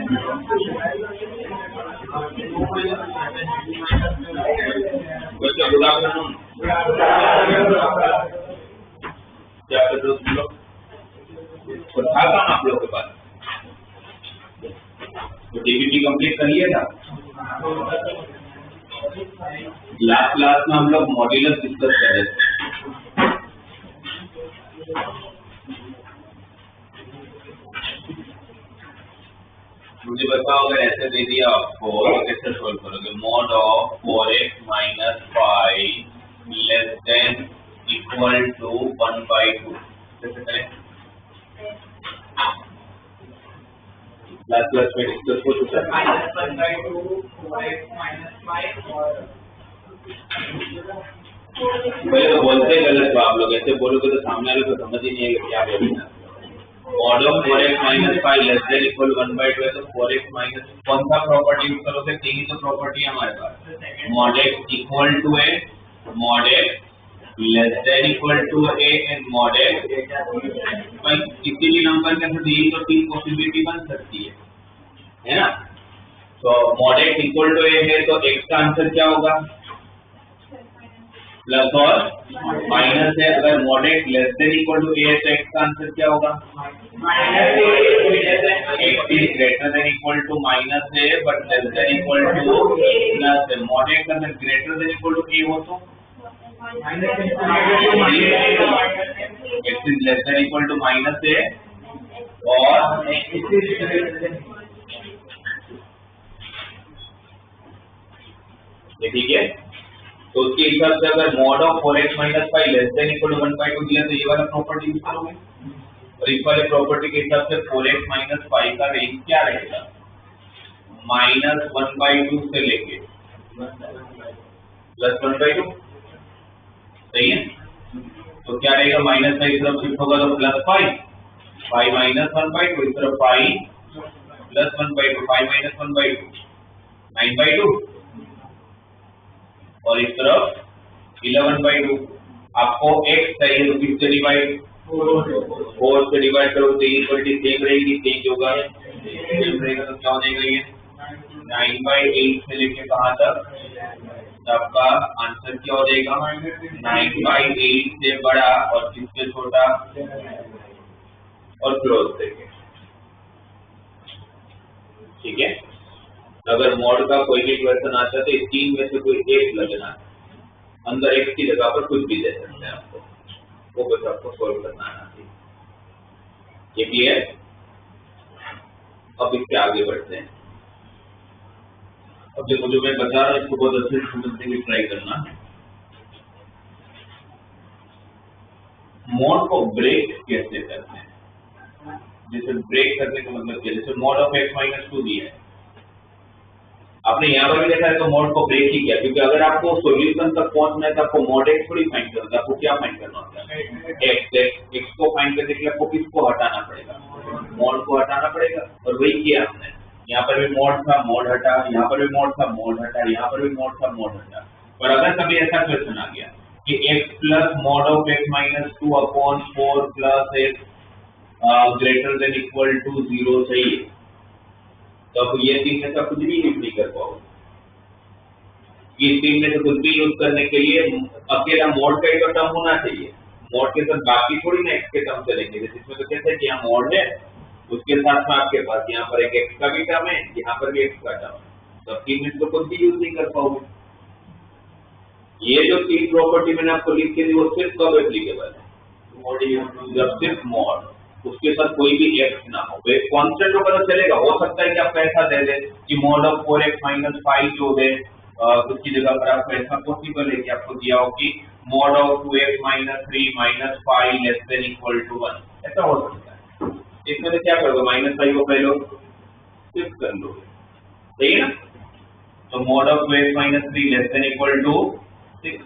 बच्चा good afternoon, क्या कर रहे हो तुम लोग? और था काम आप लोग के पास? तो डीबीटी कंप्लीट कर लिया था? लास्ट क्लास में हम लोग मॉड्यूलस डिस्कस कर रहे थे। मुझे बताओ, अगर ऐसे दे दिया आपको तो कैसे सोल्व करोगे? Mod of 4x minus 5 less than equal to 1/2 कैसे करें? लास्ट क्लास में डिस्कस हो चुका है। -1/2 4x माइनस 5 और पहले तो बोलते गलत हो आप लोग, ऐसे बोलोगे तो सामने वाले को समझ ही नहीं आएगा क्या बोल रहे हैं। Mod of 4x minus 5 less than equal 1/2 है तो 4x माइनस कौन सा प्रॉपर्टी यूज करोगे? तीन ही तो प्रॉपर्टी है हमारे पास। Mod x equal to a, mod x less than equal to a and mod x। भाई किसी भी नंबर के साथ यही तो तीन पॉसिबिलिटी बन सकती है ना? तो mod x equal to a है तो x का आंसर क्या होगा? प्लस और माइनस है। अगर mod x less than equal to a है तो x का आंसर क्या होगा? x is greater than equal to minus है but less than equal to plus है। मॉड x अगर greater than equal to a हो तो x is less than equal to minus है और ठीक है। तो उसके हिसाब से अगर mod of 4x minus 5 less than equal to 1/2 दिया तो ये वाला प्रॉपर्टी यूज करोगे और इस वाले प्रॉपर्टी के हिसाब से 4x माइनस 5 का रेंज क्या रहेगा? -1/2 से लेके प्लस 1/2 सही है। तो क्या रहेगा? माइनस का इस तरफ शिफ्ट होगा तो प्लस 5 माइनस 1/2 इस तरफ 5 प्लस 1/2 5 माइनस 1/2 9/2 और इस तरफ 11/2। आपको x चाहिए तो किससे डिवाइड? 4 से डिवाइड करो तो इक्वलिटी सेम रहेगी, चेंज होगा सेम रहेगा तो क्या हो जाएगा? ये 9/8 से लेके कहां तक आपका आंसर क्या हो जाएगा? 9/8 से बड़ा और किससे छोटा और क्लोज देंगे। ठीक है। अगर मॉड का कोई भी क्वेश्चन आता है तो इस तीन में से कोई एक लगना है, अंदर x की जगह पर कुछ भी दे सकते हैं आपको, वो बस आपको सॉल्व करना आना चाहिए। ये क्लियर? अब इसके आगे बढ़ते हैं। अब जो मैं बता रहा हूँ इसको बहुत अच्छे से समझने की ट्राई करना। मॉड को ब्रेक कैसे करते हैं? जैसे ब्रेक करने का मतलब क्या? जैसे मॉड ऑफ x माइनस 2 दिया है, आपने यहाँ पर भी देखा है तो मॉड को ब्रेक ही किया, क्योंकि अगर आपको सॉल्यूशन तक पहुंचना है तो आपको मॉड x थोड़ी फाइंड करना है, आपको क्या फाइंड करना होता है? x को फाइंड करने के लिए आपको किसको हटाना पड़ेगा? मॉड को हटाना पड़ेगा और वही किया हमने। यहाँ पर भी मॉड था, मॉड हटा, यहाँ पर भी मॉड था, मॉड हटा, यहाँ पर भी मॉड था, मॉड हटा। पर अगर कभी ऐसा क्वेश्चन आ गया कि x plus mod of x minus 2 upon 4 plus x greater than equal to 0 सही है, तो आप ये तीन में से कुछ भी यूज नहीं कर पाओगे। ये तीन में से कुछ भी यूज करने के लिए अकेला मॉड का ही तो टर्म होना चाहिए, मॉड के साथ बाकी थोड़ी ना x के टर्म चलेंगे। जैसे इसमें तो कहते हैं कि यहाँ मॉड है, उसके साथ में आपके पास यहाँ पर एक x का भी टर्म है, यहाँ पर भी x का टर्म है, तो तीन में से तो कुछ भी यूज नहीं कर पाओगे। ये जो तीन प्रॉपर्टी मैंने आपको लिख के दी वो सिर्फ कब एप्लीकेबल है? जब सिर्फ मॉड उसके साथ कोई भी x ना हो, एक कांस्टेंट को पता चलेगा। हो सकता है कि आपको ऐसा दे दे कि मॉड ऑफ 4x माइनस 5 जो है उसकी जगह पर आपको ऐसा पॉसिबल है कि आपको दिया हो कि mod of 2x minus 3 minus 5 less than equal to 1, ऐसा हो सकता है। इसमें से क्या करोगे? -5 को पहले शिफ्ट कर लो, सही है ना? तो mod of 2x minus 3 less than equal to 6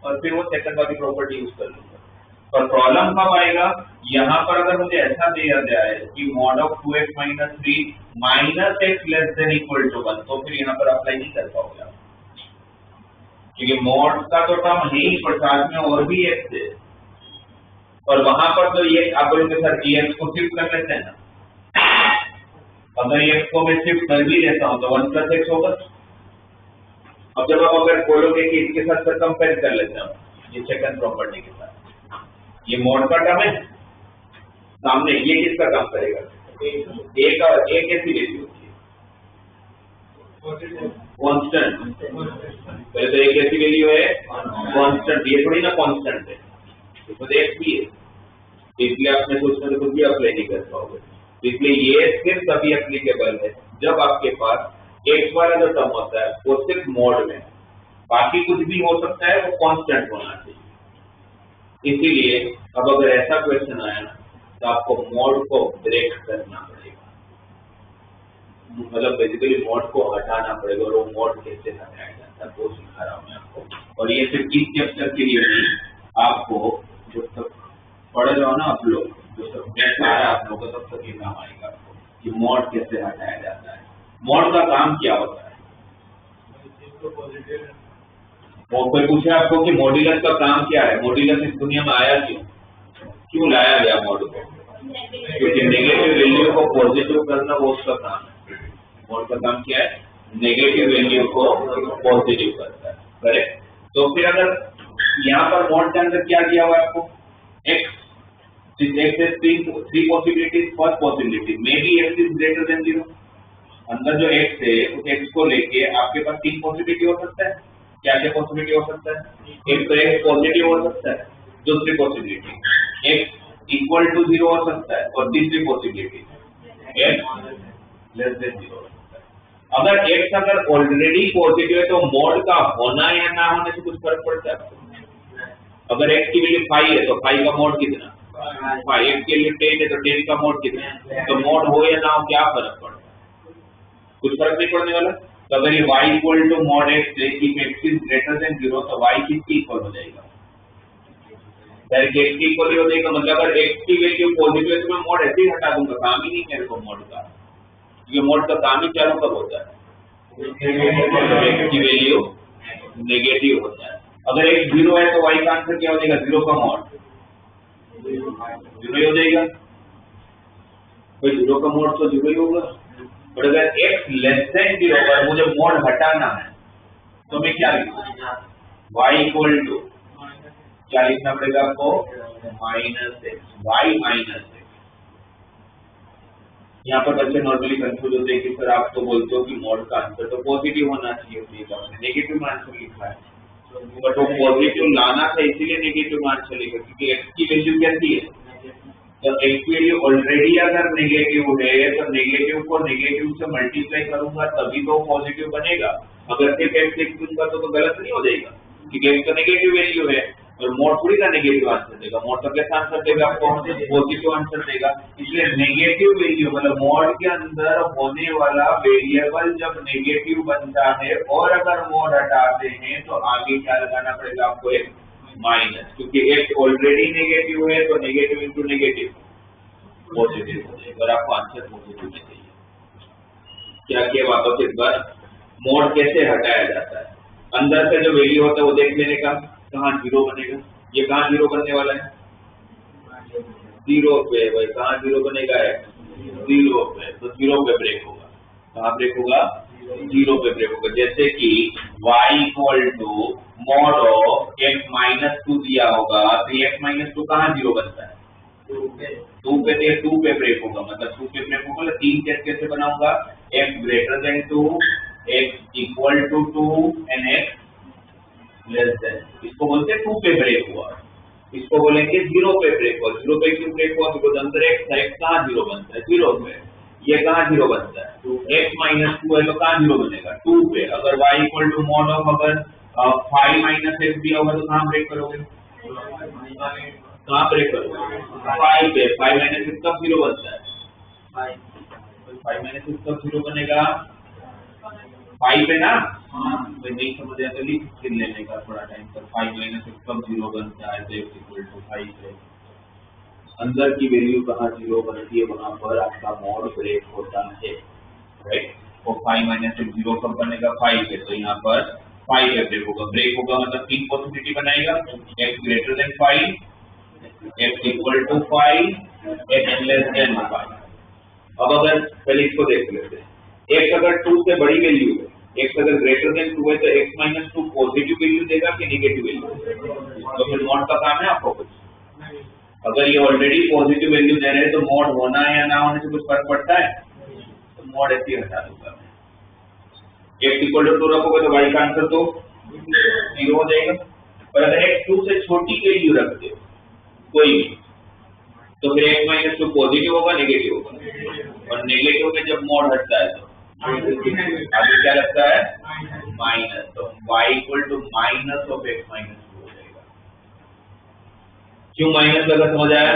और फिर वो सेकंड वाली प्रॉपर्टी यूज कर लो। पर प्रॉब्लम कब आएगा? यहाँ पर अगर मुझे ऐसा दिया जाए कि mod of 2x minus 3 minus x less than equal to 1, तो फिर यहाँ पर अप्लाई नहीं कर पाओगे आप, क्योंकि मॉड का तो टर्म है ही पर साथ में और भी x है, और वहां पर तो ये आप इनके साथ x को शिफ्ट कर लेते हैं ना। अगर ये x को मैं शिफ्ट कर भी देता हूँ तो 1 + x होगा। अब जब आप अगर बोलोगे कि इसके साथ कंपेयर कर लेते हैं, ये सेकंड प्रॉपर्टी के साथ, ये मॉड का टर्म है सामने, ये किसका काम करेगा? ए का, ए कैसी वैल्यू होती है? कांस्टेंट। पहले तो ए कैसी वैल्यू है? कांस्टेंट। ये थोड़ी ना कांस्टेंट है, इसमें तो एक्स भी है, इसलिए आप में सोचने तो कुछ भी अप्लाई नहीं कर पाओगे। इसलिए ये सिर्फ तभी एप्लीकेबल है जब आपके पास एक्स वाला जो टर्म होता है वो सिर्फ मॉड में, बाकी कुछ भी हो सकता है, वो कांस्टेंट होना चाहिए। इसीलिए अब अगर ऐसा क्वेश्चन आया तो आपको मॉड को ब्रेक करना पड़ेगा, मतलब बेसिकली मॉड को हटाना पड़ेगा, और वो मॉड कैसे हटाया जाता है वो सिखा रहा हूँ मैं आपको। और ये सिर्फ इस चैप्टर के लिए नहीं, आपको जब तक पढ़ रहे हो ना आप लोग, जो सब्जेक्ट आ रहा है आप लोगों को तब तक ये काम आएगा आपको कि मॉड कैसे हटाया जाता है। मॉड का काम क्या होता है? और कोई पूछे आपको कि मॉड्यूलस का काम क्या है, मॉड्यूलस इस दुनिया में आया क्यों लाया गया मॉड को? क्योंकि नेगेटिव वैल्यू को पॉजिटिव करना वो उसका काम है। मॉड का काम क्या है? नेगेटिव वैल्यू को पॉजिटिव करता है, करेक्ट। तो फिर अगर यहाँ पर मॉड के अंदर क्या दिया हुआ है आपको? x is three possibilities। First possibility may be x is greater than 0। अंदर जो x है उस x को लेके आपके पास 3 पॉसिबिलिटी हो सकता है। क्या क्या पॉसिबिलिटी हो सकता है? एक तो x पॉजिटिव हो सकता है, दूसरी पॉसिबिलिटी x इक्वल टू 0 हो सकता है, और तीसरी पॉसिबिलिटी x लेस देन 0 हो सकता है। अगर x अगर ऑलरेडी पॉजिटिव है तो मॉड का होना या ना होने से कुछ फर्क पड़ता है? अगर x की वैल्यू 5 है तो 5 का मॉड कितना? 5। x के लिए 10 है तो 10 का मॉड कितना? तो मॉड हो या ना हो क्या फर्क पड़ता है? कुछ फर्क नहीं पड़ने वाला। तो अगर ये y equal to mod x है, if x is greater than 0 तो y किसकी इक्वल हो जाएगा? डायरेक्ट x की इक्वल हो जाएगा। मतलब अगर x की वैल्यू पॉजिटिव है तो मैं मॉड ऐसे ही हटा दूंगा, काम ही नहीं मेरे को मॉड का। ये मॉड का काम ही चालू कब होता है? x की वैल्यू नेगेटिव होता है। अगर x 0 है तो y का आंसर क्या हो जाएगा? 0 का मॉड 0 हो जाएगा। भाई 0 का मॉड तो 0 ही होगा। और अगर x लेस देन 0 अगर मुझे मॉड हटाना है तो मैं क्या लिखूंगा? y इक्वल टू क्या लिखना पड़ेगा आपको? -x, y -x। यहाँ पर बच्चे नॉर्मली कंफ्यूज होते हैं कि सर आप तो बोलते हो कि मॉड का आंसर तो पॉजिटिव होना चाहिए, नेगेटिव आंसर लिखा है। बट वो पॉजिटिव लाना था इसीलिए नेगेटिव आंसर लिखा, क्योंकि x की वैल्यू कैसी है? तो x की वैल्यू ऑलरेडी अगर नेगेटिव है तो नेगेटिव को नेगेटिव से मल्टीप्लाई करूंगा तभी तो पॉजिटिव बनेगा। अगर सिर्फ x लिख दूंगा तो गलत नहीं हो जाएगा, क्योंकि x तो नेगेटिव वैल्यू है और मॉड थोड़ी ना नेगेटिव आंसर देगा। मॉड तो कैसा आंसर देगा आपको? पॉजिटिव आंसर देगा। इसलिए नेगेटिव वैल्यू मतलब मॉड के अंदर होने वाला वेरिएबल जब नेगेटिव बनता है और अगर मॉड हटाते हैं तो आगे क्या लगाना पड़ेगा आपको? एक माइनस, क्योंकि x ऑलरेडी नेगेटिव है तो नेगेटिव इंटू नेगेटिव पॉजिटिव हो जाएगा और आपको आंसर पॉजिटिव में चाहिए। क्या किया वापस एक बार? मॉड कैसे हटाया जाता है? अंदर से जो वैल्यू होता है वो देख लेने का, कहाँ 0 बनेगा? ये कहाँ 0 बनने वाला है? 0 पे। भाई कहाँ 0 बनेगा? है 0 पे, तो 0 पे ब्रेक होगा। कहाँ ब्रेक होगा? 0 पे ब्रेक होगा। जैसे कि y equal to mod of x minus 2 दिया होगा तो x माइनस 2 कहाँ 0 बनता है? 2 पे। 2 पे ब्रेक होगा, मतलब 2 पे ब्रेक होगा। 3 केस कैसे बनाऊंगा? x greater than 2, x equal to 2 and x less than. इसको बोलते हैं 2 पे ब्रेक हुआ। इसको बोलेंगे 0 पे ब्रेक हुआ। 0 पे क्यों ब्रेक हुआ? बिकॉज अंदर x है, कहाँ 0 बनता है? 0 पे। ये कहाँ 0 बनता है? x माइनस 2 है तो कहाँ 0 बनेगा? 2 पे। अगर y equal to mod of अगर 5 माइनस x दिया होगा तो कहाँ ब्रेक करोगे? कहाँ ब्रेक करोगे? 5 पे। 5 माइनस x कब 0 बनता है? 5 माइनस x कब 0 बनेगा? 5 पे ना। मैं नहीं समझ आया तो लिख लेने का थोड़ा टाइम पर। 5 माइनस x कब 0 बनता है? तो x इक्वल टू 5 है। अंदर की वैल्यू कहाँ 0 बनती है? वहां पर आपका मॉड ब्रेक होता है, राइट। और 5 माइनस x 0 कब बनेगा? 5 है। तो यहाँ पर 5 पे ब्रेक होगा। ब्रेक होगा मतलब 3 पॉसिबिलिटी बनाएगा, x greater than 5, x equal to 5, x less than 5। अब अगर पहले इसको देख लेते हैं, x अगर 2 से बड़ी वैल्यू है, x अगर ग्रेटर देन 2 है तो x माइनस 2 पॉजिटिव वैल्यू देगा कि नेगेटिव वैल्यू? तो फिर मॉड का काम है आपको कुछ? अगर ये ऑलरेडी पॉजिटिव वैल्यू दे रहे हैं तो मॉड होना है या ना होने से कुछ फर्क पड़ता है? तो मॉड ऐसे ही हटा दूंगा मैं। x इक्वल टू 2 रखोगे तो y का आंसर तो 0 हो जाएगा। और अगर x 2 से छोटी वैल्यू रखते हो कोई भी, तो फिर x माइनस 2 पॉजिटिव होगा नेगेटिव होगा? और नेगेटिव में जब मॉड हटता है तो आगे क्या लगता है? माइनस। तो y equal to minus of x minus 2 हो जाएगा। क्यों माइनस लगा समझ आया?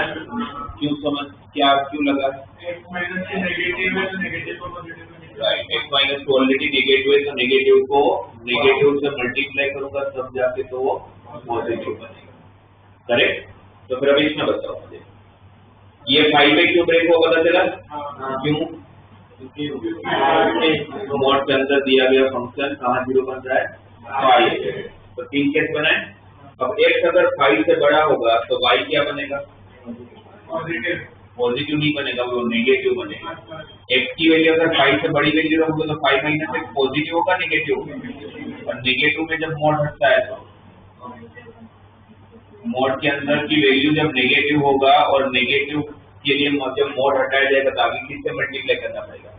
क्यों लगा? x माइनस से नेगेटिव है तो नेगेटिव को पॉजिटिव में right, x minus 2 already negative है तो नेगेटिव को नेगेटिव से मल्टीप्लाई करूंगा तब जाके तो वो पॉजिटिव बनेगा। करेक्ट? तो फिर अभी इसमें बताओ मुझे, ये 5 पे क्यों ब्रेक होगा? पता चला क्यों? तो मॉड के अंदर दिया गया फंक्शन कहाँ 0 बन रहा है? 5। तो 3 केस बनाए। अब x अगर 5 से बड़ा होगा तो y क्या बनेगा? पॉजिटिव नहीं बनेगा, वो नेगेटिव बनेगा। x की वैल्यू अगर 5 से बड़ी वैल्यू रखोगे तो 5 माइनस x पॉजिटिव होगा नेगेटिव होगा? और नेगेटिव में जब मॉड हटता है तो मॉड के अंदर की वैल्यू जब नेगेटिव होगा और नेगेटिव के लिए जब मॉड हटाया जाएगा तो आगे किससे मल्टीप्लाई करना पड़ेगा?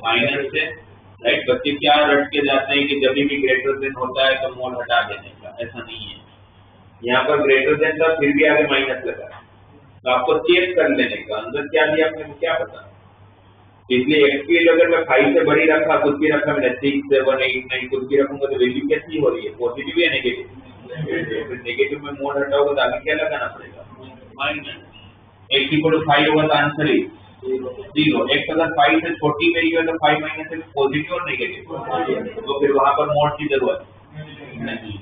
माइनस से। राइट, बच्चे क्या रट के जाते हैं कि जब भी ग्रेटर देन होता है तो मॉड हटा देने का, ऐसा नहीं है। यहाँ पर ग्रेटर देन था फिर भी आगे माइनस लगा, तो आपको चेक कर लेने का अंदर क्या दिया आपने क्या पता। इसलिए x की वैल्यू अगर मैं 5 से बड़ी रखा, कुछ भी रखा मैंने 6, 7, 8, 9 कुछ भी रखूंगा तो वैल्यू कैसी हो रही है? पॉजिटिव या नेगेटिव? फिर नेगेटिव में मोड हटाओगे तो आगे क्या लगाना पड़ेगा? माइनस। x इक्वल टू 5 होगा तो आंसर ही 0। x अगर 5 से छोटी वैल्यू है तो 5 माइनस x पॉजिटिव और नेगेटिव, तो फिर वहां पर मोड की जरूरत नहीं।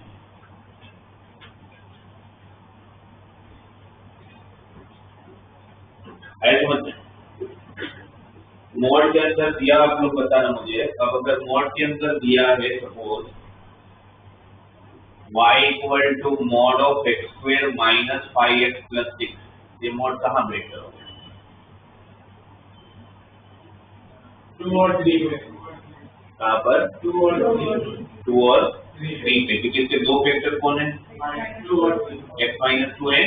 ऐसे समझ में मॉड के अंदर दिया, आप लोग बताना मुझे। अब अगर मॉड के अंदर दिया है suppose y equal to mod of x square minus 5x plus 6, ये मॉड कहाँ ब्रेक करोगे? 2 और 3 में। कहाँ पर? 2 और 3 पे, क्योंकि इसके दो फैक्टर कौन है? 2 और 3। x माइनस 2 है,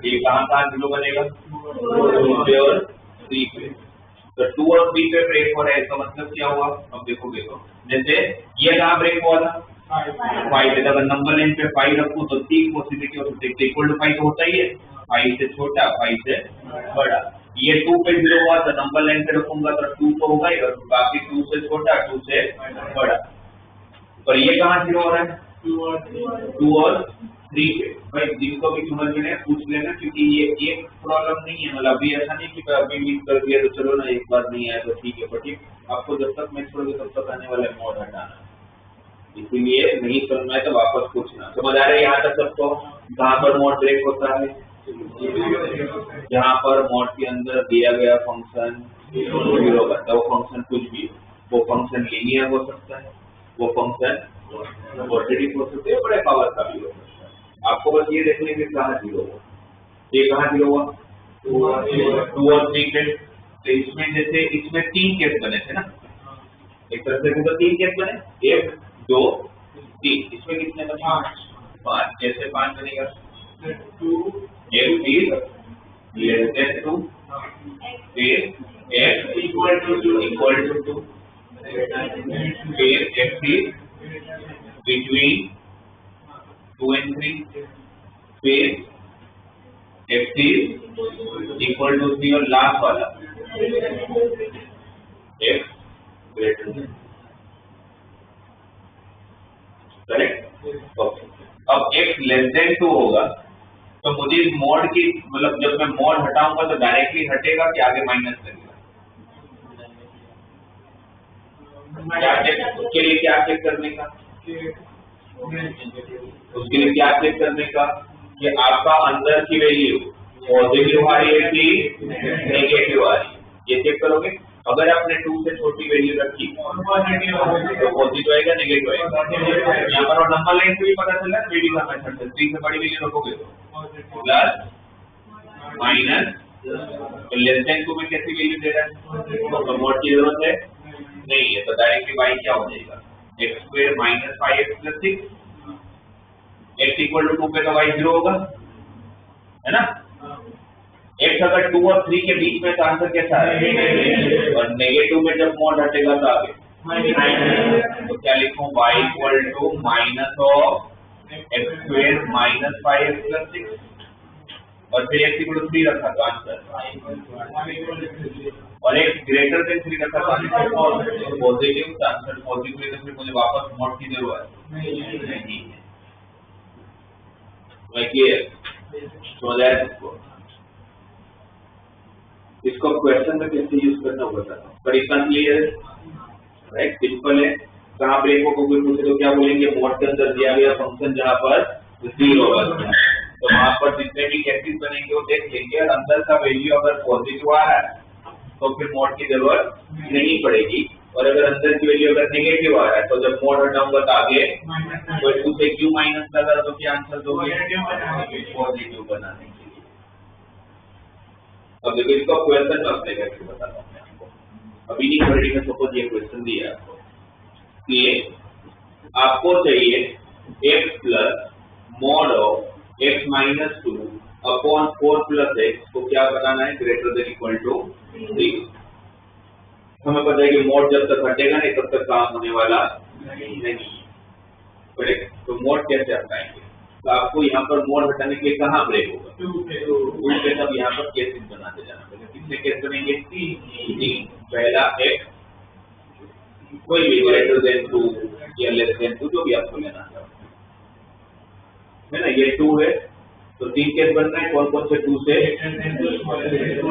ये कहाँ 0 बनेगा? 2 पे और 3 पे। तो 2 और 3 पे ब्रेक हो रहा है, इसका मतलब क्या हुआ? अब देखोगे तो जैसे ये कहाँ ब्रेक हुआ था? 5 पे। अगर नंबर लाइन पे 5 रखूं तो 3 पॉसिबिलिटी हो सकती है। इक्वल टू 5 तो होता ही है, 5 से छोटा 5 से बड़ा। ये 2 पे 0 हुआ तो नंबर लाइन पे रखूंगा तो 2 तो होगा ही, और बाकी 2 से छोटा 2 से बड़ा। पर ये कहाँ 0 हो रहा है? 2 और 3 पे। भाई जिनको भी समझ में पूछ लेना, क्योंकि ये एक प्रॉब्लम नहीं है। मतलब अभी ऐसा नहीं कि अभी मिस कर दिया तो चलो ना एक बार नहीं आया तो ठीक है, बट आपको जब तक मैं छोड़ोगे तब तक आने वाला मॉड हटाना, इसीलिए नहीं समझना है तो वापस पूछना। समझ आ रहा है यहाँ तक सबको? कहाँ पर मॉड ब्रेक होता है? जहाँ पर मॉड के अंदर दिया गया फंक्शन 0 बनता है। वो फंक्शन कुछ भी, वो फंक्शन लीनियर हो सकता है, वो फंक्शन क्वाड्रेटिक हो सकता है, बड़े पावर का भी हो सकता है। आपको बस ये देखने के कहाँ 0 हुआ, ये कहाँ 0 हुआ? 2 और 3 पे। तो इसमें जैसे इसमें 3 केस बने थे ना, एक तरह से तो 3 केस बने, 1 2 3। इसमें कितने बने? 5। कैसे 5 बनेगा? 2 एक फिर लेस देन 2, फिर x इक्वल टू 2, फिर x is between 2 and 3, फिर x is equal to 3 और लास्ट वाला x greater then. Correct? Okay. अब x लेस देन 2 होगा तो मुझे इस मॉड की, मतलब जब मैं मॉड हटाऊंगा तो डायरेक्टली हटेगा कि आगे माइनस लगेगा? क्या चेक, उसके लिए क्या चेक करने का? उसके लिए क्या चेक करने का कि आपका अंदर की वैल्यू पॉजिटिव आ रही है कि नेगेटिव आ रही है, ये चेक करोगे। अगर आपने 2 से छोटी वैल्यू रखी तो पॉजिटिव आएगा नेगेटिव आएगा। यहाँ पर और नंबर लाइन से भी पता चला ना, वीडियो का मेथड से 3 से बड़ी वैल्यू रखोगे तो प्लस माइनस तो लेस देन 2 में कैसी वैल्यू दे रहा है, तो मोड की जरूरत है नहीं है, तो डायरेक्टली y क्या हो जाएगा, x square minus 5x plus 6, x equal to 2 पे तो y 0 होगा, है ना। x अगर 2 और 3 के बीच में तो आंसर कैसा है, और नेगेटिव में जब मोड हटेगा तो आगे तो क्या लिखूं, y equal to minus of x square minus 5x plus 6, और फिर x इक्वल टू 3 रखा तो आंसर, और x ग्रेटर देन 3 रखा तो आंसर पॉजिटिव, तो आंसर पॉजिटिव है, तो फिर मुझे वापस मोड की जरूरत नहीं है। समझ आया इसको, इसको क्वेश्चन में कैसे यूज करना होगा बताता हूँ, पर इतना क्लियर है, राइट, सिंपल है। कहाँ ब्रेक हो कोई पूछे तो क्या बोलेंगे, मोड के अंदर दिया गया फंक्शन जहाँ पर 0 होगा तो वहां पर जितने भी केसेस बनेंगे वो देख लेंगे, और अंदर का वैल्यू अगर पॉजिटिव आ रहा है तो फिर मोड की जरूरत नहीं पड़ेगी, और अगर अंदर की वैल्यू अगर नेगेटिव आ रहा है तो जब मोड हटाऊंगा तो आगे तो 2 से क्यों माइनस लगा तो क्या आंसर दोगे, पॉजिटिव बनाने के लिए। अब देखो इसका क्वेश्चन में अपने कैसे बताता हूँ आपको, अभी नहीं पढ़ी में सपोज ये क्वेश्चन दिया आपको कि आपको चाहिए x plus mod of x minus 2 upon 4 plus x को क्या बनाना है, ग्रेटर देन इक्वल टू 0। हमें पता है कि मोड जब तक हटेगा नहीं तब तक काम होने वाला नहीं, करेक्ट। तो मोड कैसे हटाएंगे, तो आपको यहाँ पर मोड हटाने के लिए कहाँ ब्रेक होगा, 2 पे, तब यहाँ पर केसेस बनाते जाना पड़ेगा। कितने केस बनेंगे, 3। पहला x कोई भी ग्रेटर देन 2 या लेस देन 2 जो भी आपको लेना है ना, ये 2 है तो 3 केस बन रहे हैं, कौन कौन से 2 से,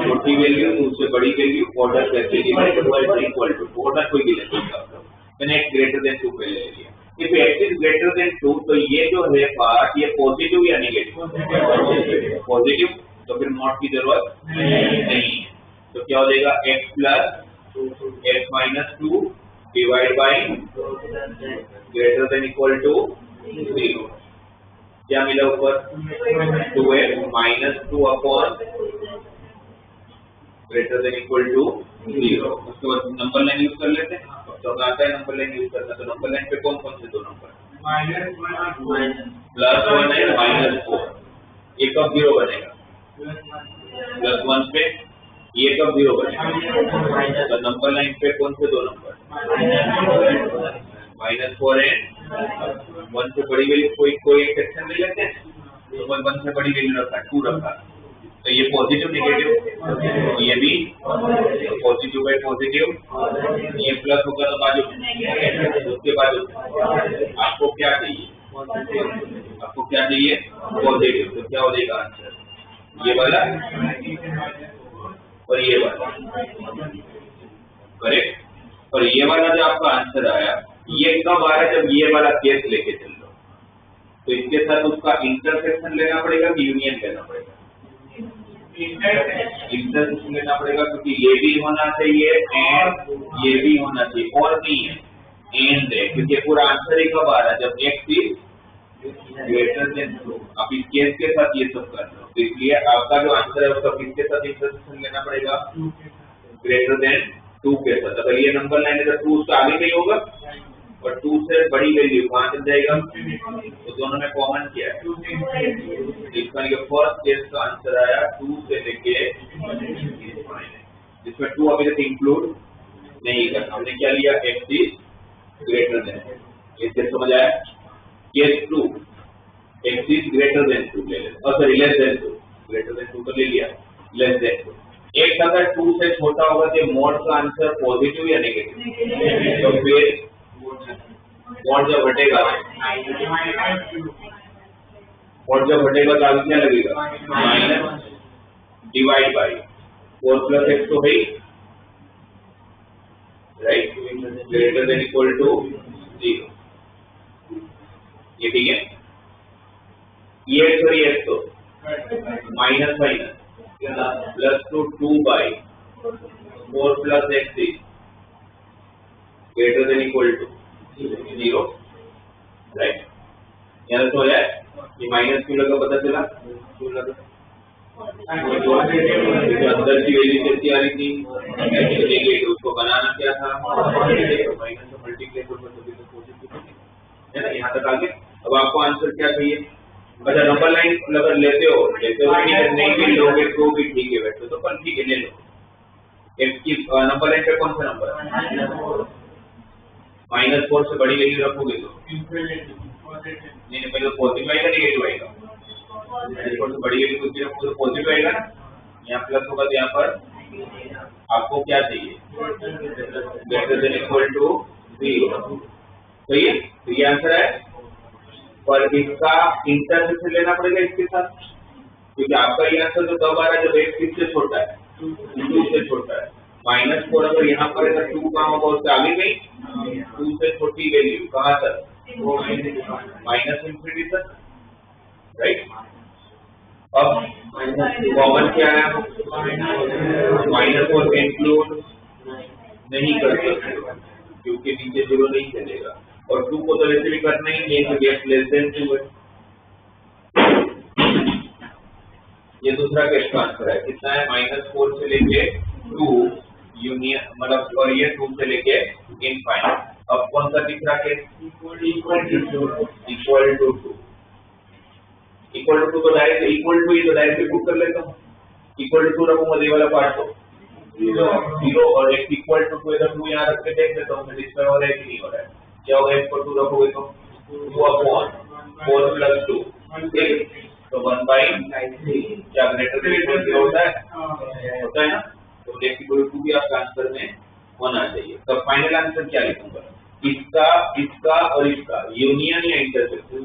छोटी वैल्यू 2 से बड़ी वैल्यू, ऑर्डर कैसे इक्वल टू ऑर्डर कोई भी ले सकता है, मैंने x ग्रेटर देन 2 पे ले लिया। If x is greater than 2 तो ये जो है पार्ट ये पॉजिटिव या नेगेटिव, पॉजिटिव, तो फिर मॉड की जरूरत नहीं है, तो क्या हो जाएगा x plus x minus 2 divide by greater than equal to 0, क्या मिला ऊपर 2x minus 2 upon greater than equal to 0। उसके बाद नंबर लाइन यूज कर लेते हैं, तो आता है नंबर लाइन यूज करना, तो नंबर लाइन पे कौन कौन से दो नंबर, प्लस 1 है माइनस 4, ये कब 0 बनेगा, प्लस 1 पे ये कब 0 बनेगा, तो नंबर लाइन पे कौन से दो नंबर, माइनस 4 है, 1 से बड़ी वैल्यू कोई एक सेक्शन ले लेते हैं, तो 1 से बड़ी वैल्यू रखा 2 रखा, तो ये पॉजिटिव नेगेटिव, तो ये भी पॉजिटिव बाई पॉजिटिव, ये प्लस होगा तो बाजू, उसके बाजू आपको क्या चाहिए, पॉजिटिव, तो क्या हो जाएगा आंसर, ये वाला और ये वाला, करेक्ट। और ये वाला जो आपका आंसर आया ये कब आ रहा है, जब ये वाला केस लेके चल लो, तो इसके साथ उसका इंटरसेक्शन लेना पड़ेगा कि यूनियन लेना पड़ेगा, इंटरसेक्शन लेना पड़ेगा, क्योंकि ये भी होना चाहिए एंड ये भी होना चाहिए, और नहीं है एंड है, क्योंकि पूरा आंसर ही कब आ रहा है, जब x इज ग्रेटर देन 2। आप इस केस के साथ ये सब कर रहे हो, तो इसलिए आपका जो आंसर है उसका किसके साथ इंटरसेक्शन लेना पड़ेगा, ग्रेटर देन 2 के साथ। अगर ये नंबर लाइन है तो 2 उसका आगे नहीं होगा, और 2 से बड़ी वैल्यू कहाँ चल जाएगा, तो दोनों में कॉमन किया है, इसका फर्स्ट केस का आंसर आया 2 से लेके, जिसमें 2 अभी तक इंक्लूड नहीं करना, हमने क्या लिया, x इज ग्रेटर देन, इससे समझ आया। Case 2 x is greater than 2 ले लेते, और sorry less than 2, greater than 2 तो ले लिया, लेस देन 2, एक अगर 2 से छोटा होगा तो मोड का आंसर पॉजिटिव या नेगेटिव, तो फिर मोड जब हटेगा, मोड जब हटेगा तो आगे क्या लगेगा, minus divide by 4 plus x तो है, right, greater than equal to 0, ये ठीक है। ये सॉरी एक्स तो minus minus plus two 2 by 4 plus x is greater than equal to 0, right. यहाँ तो हो जाए, ये माइनस क्यों लगा पता चला, क्यों लगा, जो अंदर की वैल्यू कैसी आ रही थी नेगेटिव, उसको बनाना क्या था माइनस से मल्टीप्लाई कर पॉजिटिव है ना। यहाँ तक आगे अब आपको आंसर क्या चाहिए? अच्छा नंबर लाइन अगर लेते हो नहीं भी लोगे तो भी ठीक है, वैसे तो पर ठीक है ले लो। एक्स की नंबर लाइन पे कौन सा नंबर है? -4 से बड़ी वैल्यू रखोगे तो नहीं पहले पॉजिटिव आएगा नेगेटिव आएगा। -4 से बड़ी वैल्यू कुछ रखो तो पॉजिटिव आएगा ना, यहाँ प्लस होगा तो यहाँ पर आपको क्या चाहिए? Greater than equal to 0। सही है, तो ये आंसर है। और इसका इंटरसेक्शन लेना पड़ेगा इसके साथ, क्योंकि आपका ये आंसर तो तब आ रहा है जब x किससे छोटा है? 2 से छोटा है। -4 अगर यहाँ पर है तो 2 कहाँ होगा? उससे आगे नहीं, 2 से छोटी वैल्यू कहाँ तक? -∞ तक, राइट। अब कॉमन क्या है? -4 इंक्लूड नहीं कर सकते क्योंकि नीचे 0 नहीं चलेगा, और 2 को तो वैसे भी करना ही नहीं है क्योंकि लेस देन 2 है। ये दूसरा केस का आंसर है, कितना है? -4 से लेके 2 यूनियन मतलब, और ये 2 से लेके इनफाइनाइट। अब कौन सा दिख रहा case? Equal to 2। Equal to तो डायरेक्ट इक्वल टू ही तो डायरेक्ट पुट कर लेता हूँ। इक्वल टू रखूंगा ये वाला पार्ट तो 0 और एक इक्वल टू 2 इधर 2 यहाँ रख के देख लेता हूँ डिस्प्ले हो रहा है कि नहीं हो रहा है। क्या होगा? इक्वल टू रखोगे तो 2/4 + 2 तो 1/3 क्या ग्रेटर देन इक्वल 0 होता है ना। तो इक्वल टू भी आपका आंसर में होना चाहिए। तो फाइनल आंसर क्या लिखूंगा? इसका और इसका यूनियन या इंटरसेक्शन?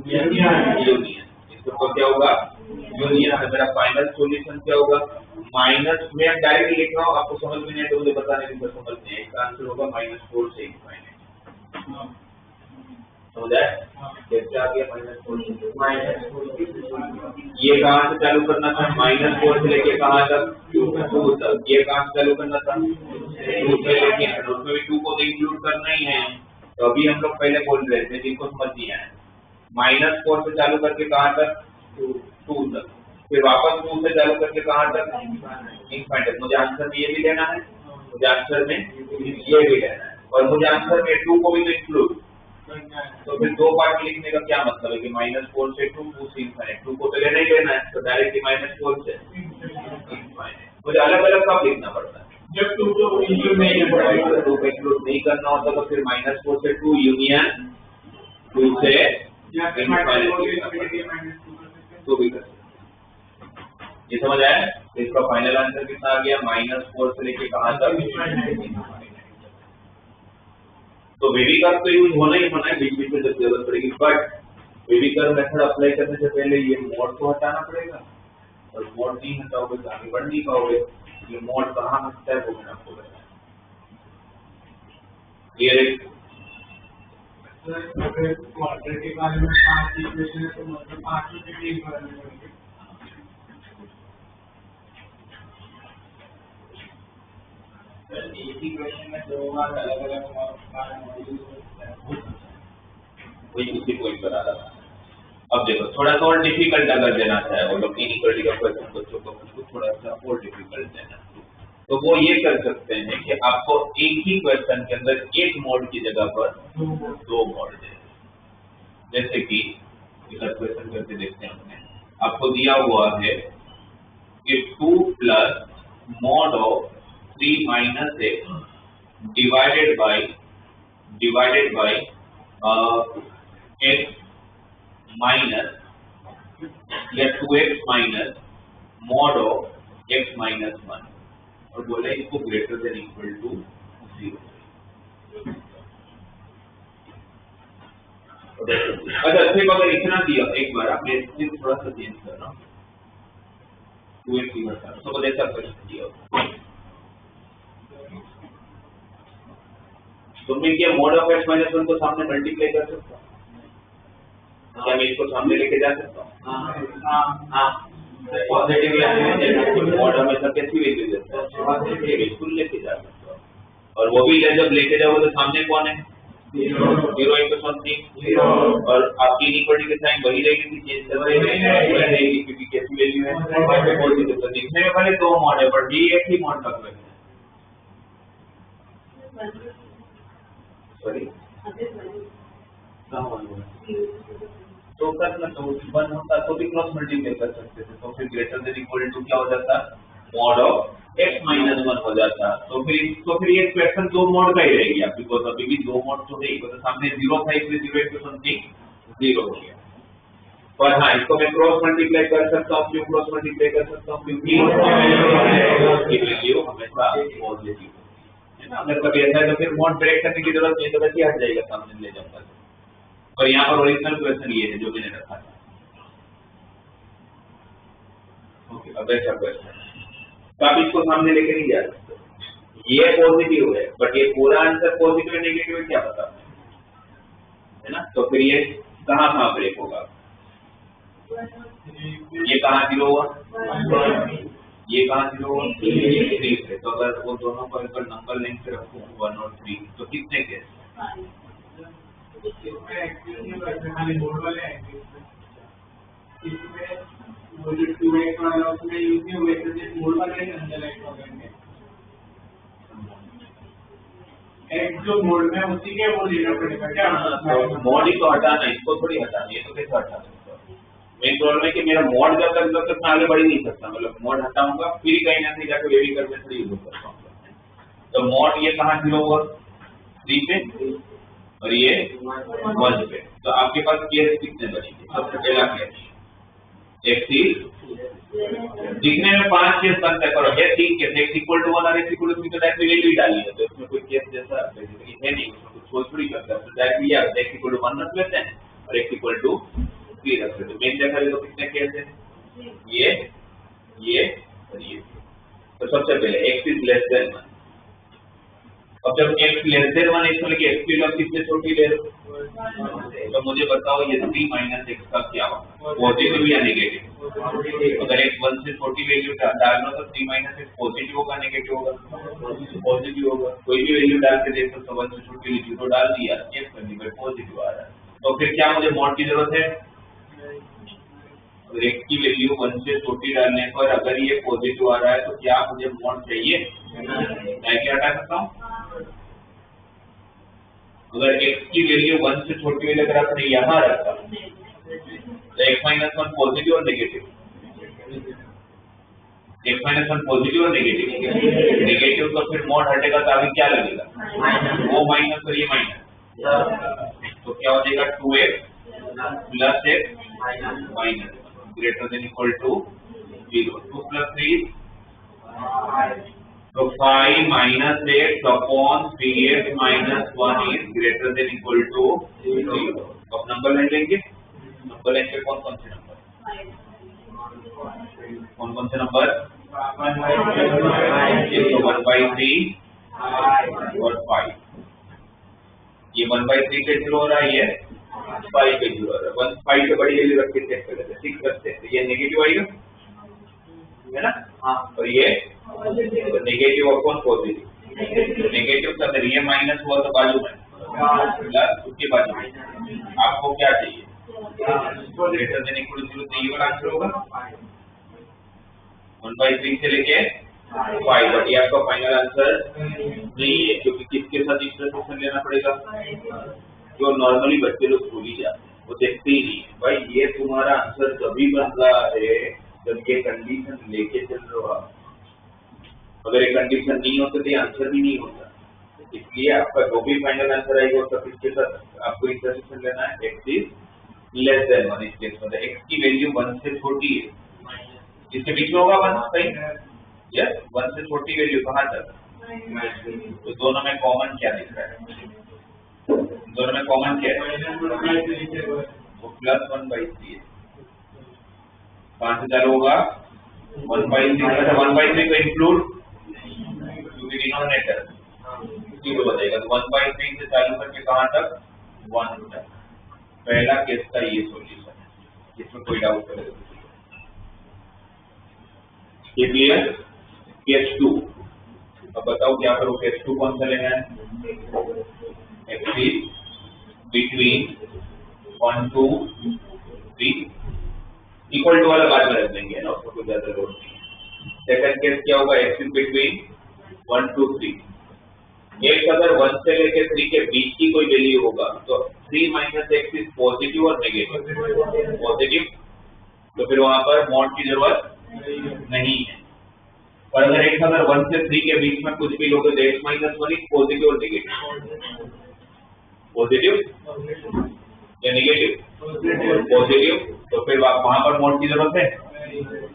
यूनियन। इसको क्या होगा? यूनियन। तो मेरा फाइनल सॉल्यूशन क्या होगा? माइनस में डायरेक्ट लिख रहा हूँ, आपको समझ में नहीं है तो मुझे बताने की समझ नहीं है। इसका आंसर होगा -4 से इनफाइनाइट। समझ आया? कैसे आ गया -4 से? ये कहाँ से चालू करना था? -4 से लेके कहाँ तक? 2 तक। ये कहाँ से चालू करना था? 2 से लेके, उसमें भी 2 को तो इंक्लूड करना ही है। तो अभी हम लोग पहले बोल रहे थे जिनको समझ नहीं आया, -4 से चालू करके कहाँ तक? 2 तक। फिर वापस 2 से चालू करके कहाँ तक? इनफाइनाइट। मुझे आंसर में ये भी लेना है, मुझे आंसर में ये भी लेना है, और मुझे आंसर में 2 को भी तो इंक्लूड। तो फिर 2 पार्ट लिखने का क्या मतलब है कि -4 से 2 से इनफाइनाइट। 2 को तो लेना ही लेना है, तो डायरेक्टली -4 से इनफाइनाइट। मुझे अलग अलग कब लिखना पड़ता है? जब 2 को इंक्लूड नहीं करना है, 2 को इंक्लूड नहीं करना होता तो फिर -4 से 2 यूनियन 2 से तो भी कर सकते। ये समझ आया? इसका फाइनल आंसर कितना आ गया? -4 से लेके कहाँ तक? तो बेबी कर्व तो यूज होना ही होना है बीच बीच में जब जरूरत पड़ेगी, but baby curve method apply करने से पहले ये मोड को हटाना पड़ेगा, और मोड नहीं हटाओगे तो आगे बढ़ नहीं पाओगे। ये मोड कहाँ हटता है वो मैंने आपको बताया। ये क्वाड्रेटिक वाले में 5 इक्वेशन है तो मतलब 5 में से 3 बनाने पड़ेंगे। एक ही क्वेश्चन में 2 बार अलग-अलग मॉड्यूल वही उसी पॉइंट पर आ रहा था। अब देखो थोड़ा सा और डिफिकल्ट अगर देना चाहे वो लोग इनइक्वालिटी का क्वेश्चन बच्चों को उसको थोड़ा सा और डिफिकल्ट देना, तो वो ये कर सकते हैं कि आपको एक ही क्वेश्चन के अंदर एक मोड की जगह पर 2 मोड दे। जैसे कि इधर क्वेश्चन करके देखते हैं, हमने आपको दिया हुआ है कि 2 + mod of 3 - x divided by x minus या 2x minus mod of x minus 1, और बोले इसको ग्रेटर देन इक्वल टू 0। अच्छा सिर्फ अगर इतना दिया, एक बार आपने सिर्फ थोड़ा सा चेंज करना, 2x की बता तो बोले ऐसा क्वेश्चन दिया तो मैं क्या mod of x minus 1 को सामने मल्टीप्लाई कर सकता हूँ? क्या मैं इसको सामने लेके जा सकता हूँ? हाँ पॉजिटिव mod हमेशा कैसी वैल्यू देता है? बिल्कुल लेके जा सकता हूँ। और वो भी जब लेके जाओगे तो सामने कौन है? 0 into something और आपकी इनइक्वालिटी के साइन वही रहेगी कि चेंज कर रहे हैं वही रहेगी क्योंकि कैसी वैल्यू है पॉजिटिव। तो दिखने में भले दो मॉड है पर ये एक ही मॉड लग रहा है। सॉरी तो करना तो 1 होता तो भी क्रॉस मल्टीप्लाई कर सकते थे तो फिर ग्रेटर देन इक्वल टू क्या हो जाता मॉड ऑफ x माइनस 1 हो जाता। तो फिर ये एक्सप्रेशन दो मॉड का ही रहेगी आपकी बिकॉज़ अभी भी दो मॉड तो नहीं तो सामने 0 था इसलिए 0 into something 0 हो गया। पर हाँ इसको मैं क्रॉस मल्टीप्लाई कर सकता हूँ क्यों क्रॉस मल्टीप्लाई कर सकता हूँ क्योंकि इसकी वैल्यू हमेशा पॉजिटिव है ना। अगर कभी ऐसा है तो फिर मॉड ब्रेक करने की जरूरत नहीं तो वैसे हट जाएगा सामने ले जाऊंगा। और यहाँ पर ओरिजिनल क्वेश्चन ये है जो मैंने रखा था। ओके अब ऐसा क्वेश्चन तो आप इसको सामने लेके नहीं जा सकते ये पॉजिटिव है बट ये पूरा आंसर पॉजिटिव है नेगेटिव है क्या पता है ना। तो फिर ये कहाँ ब्रेक होगा ये कहाँ 0 हुआ ये कहाँ 0 हुआ 3 से। तो अगर वो दोनों को अगर नंबर लेंथ से रखूं 1 और 3 तो कितने के वो जो 2x वाला उसमें यूज नहीं हुए तो जिस मोड वाले के अंदर एक्ट हो गए एक्ट जो मोड में उसी के वो लेना पड़ेगा क्या मोड ही तो हटाना इसको थोड़ी हटाना ये तो कैसे हटा सकता मेन प्रॉब्लम है कि मेरा मोड जब तक मैं आगे बढ़ ही नहीं सकता मतलब मोड हटाऊंगा फिर कहीं ना कहीं जाकर वेरी करने से यूज कर पाऊंगा। तो मोड ये कहाँ 0 हुआ 3 पे और ये 1 पे। तो आपके पास केस कितने बचेंगे सबसे पहला केस x दिखने में 5 केस बनता है पर है 3 केस x इक्वल टू 1 और x इक्वल टू 3 तो डायरेक्टली वैल्यू डाली है तो इसमें कोई केस जैसा बेसिकली है नहीं उसमें कुछ सोच थोड़ी करता है तो डायरेक्टली या x इक्वल टू 1 रख लेते हैं और x इक्वल टू 3 रख लेते हैं। मेन देखा जाए तो कितने केस है ये और ये। तो सबसे पहले x इज लेस देन 1 अब जब x लेस देन 1 इसमें लेके x की वैल्यू कितने छोटी ले तो मुझे बताओ ये 3 माइनस x का क्या होगा पॉजिटिव या नेगेटिव। अगर x 1 से छोटी वैल्यू डालना तो 3 माइनस x पॉजिटिव होगा नेगेटिव होगा पॉजिटिव होगा। कोई भी वैल्यू डाल के देखो तो 1 से छोटी वैल्यू तो डाल दिया x वैल्यू पर पॉजिटिव आ रहा है तो फिर क्या मुझे मॉड की जरूरत है। अगर x की वैल्यू 1 से छोटी डालने पर अगर ये पॉजिटिव आ रहा है तो क्या मुझे मॉड चाहिए मैं क्या हटा सकता हूँ। अगर x की वैल्यू 1 से छोटी वैल्यू अगर आपने यहाँ रखा तो x माइनस 1 पॉजिटिव और नेगेटिव x माइनस 1 पॉजिटिव और नेगेटिव तो फिर मॉड हटेगा तो आगे क्या लगेगा वो माइनस और ये माइनस तो क्या हो जाएगा 2x plus x minus greater than equal to 0 2 plus 3 तो 5 minus x upon 3x minus 1 is greater than equal to 0। अब नंबर लाइन लेंगे नंबर लाइन पे कौन से नंबर ये तो 1/3 और 5 ये 1/3 पे 0 हो रहा है ये 5 पे 0 हो रहा है 5 से बड़ी वैल्यू रख के चेक कर लेते हैं 6 रखते हैं तो ये नेगेटिव आएगा है ना। हाँ और ये नेगेटिव अपॉन पॉजिटिव नेगेटिव का अगर ये माइनस हुआ तो बाजू में प्लस उसके बाजू में आपको क्या चाहिए ग्रेटर देन इक्वल टू 0 तो ये वाला आंसर होगा 1/3 से लेके 5 बट ये आपका फाइनल आंसर नहीं है क्योंकि किसके साथ इंटरसेक्शन लेना पड़ेगा जो नॉर्मली बच्चे लोग भूल ही जाते हैं वो देखते ही नहीं है भाई ये तुम्हारा आंसर तभी बन रहा है जब ये कंडीशन लेके चल रहे हो आप। अगर ये कंडीशन नहीं होती तो ये आंसर भी नहीं होता इसलिए आपका जो भी फाइनल आंसर आएगा उसका किसके साथ आपको इंटरसेक्शन लेना है x इज लेस देन 1 इस केस में x की वैल्यू 1 से छोटी है इसके बीच में होगा 1 सही यस 1 से छोटी वैल्यू कहाँ तक तो दोनों में कॉमन क्या दिख रहा है दोनों में कॉमन क्या है वो प्लस 1/3 है कहाँ से चालू होगा 1/3 1/3 को इंक्लूड क्योंकि डिनोमिनेटर 0 हो जाएगा तो 1/3 से चालू करके कहाँ तक 1 तक। पहला केस का ये सॉल्यूशन है इसमें कोई डाउट करे ये क्लियर। केस 2 अब बताओ क्या करो केस 2 कौन सा लेना है x बिटवीन 1 2 3 इक्वल टू वाला बाद में रख देंगे ना, उसको कोई ज्यादा लोड नहीं है। सेकंड केस क्या होगा, x इज बिटवीन 1 2 3। x अगर 1 से लेके 3 के बीच की कोई वैल्यू होगा तो 3 माइनस x इज पॉजिटिव और नेगेटिव। पॉजिटिव तो फिर वहां पर मॉड की जरूरत नहीं है। और अगर x अगर 1 से 3 के बीच में कुछ भी लोगे तो x माइनस 1 इज पॉजिटिव और नेगेटिव। पॉजिटिव या नेगेटिव? पॉजिटिव तो फिर वहां पर मोड की जरूरत है,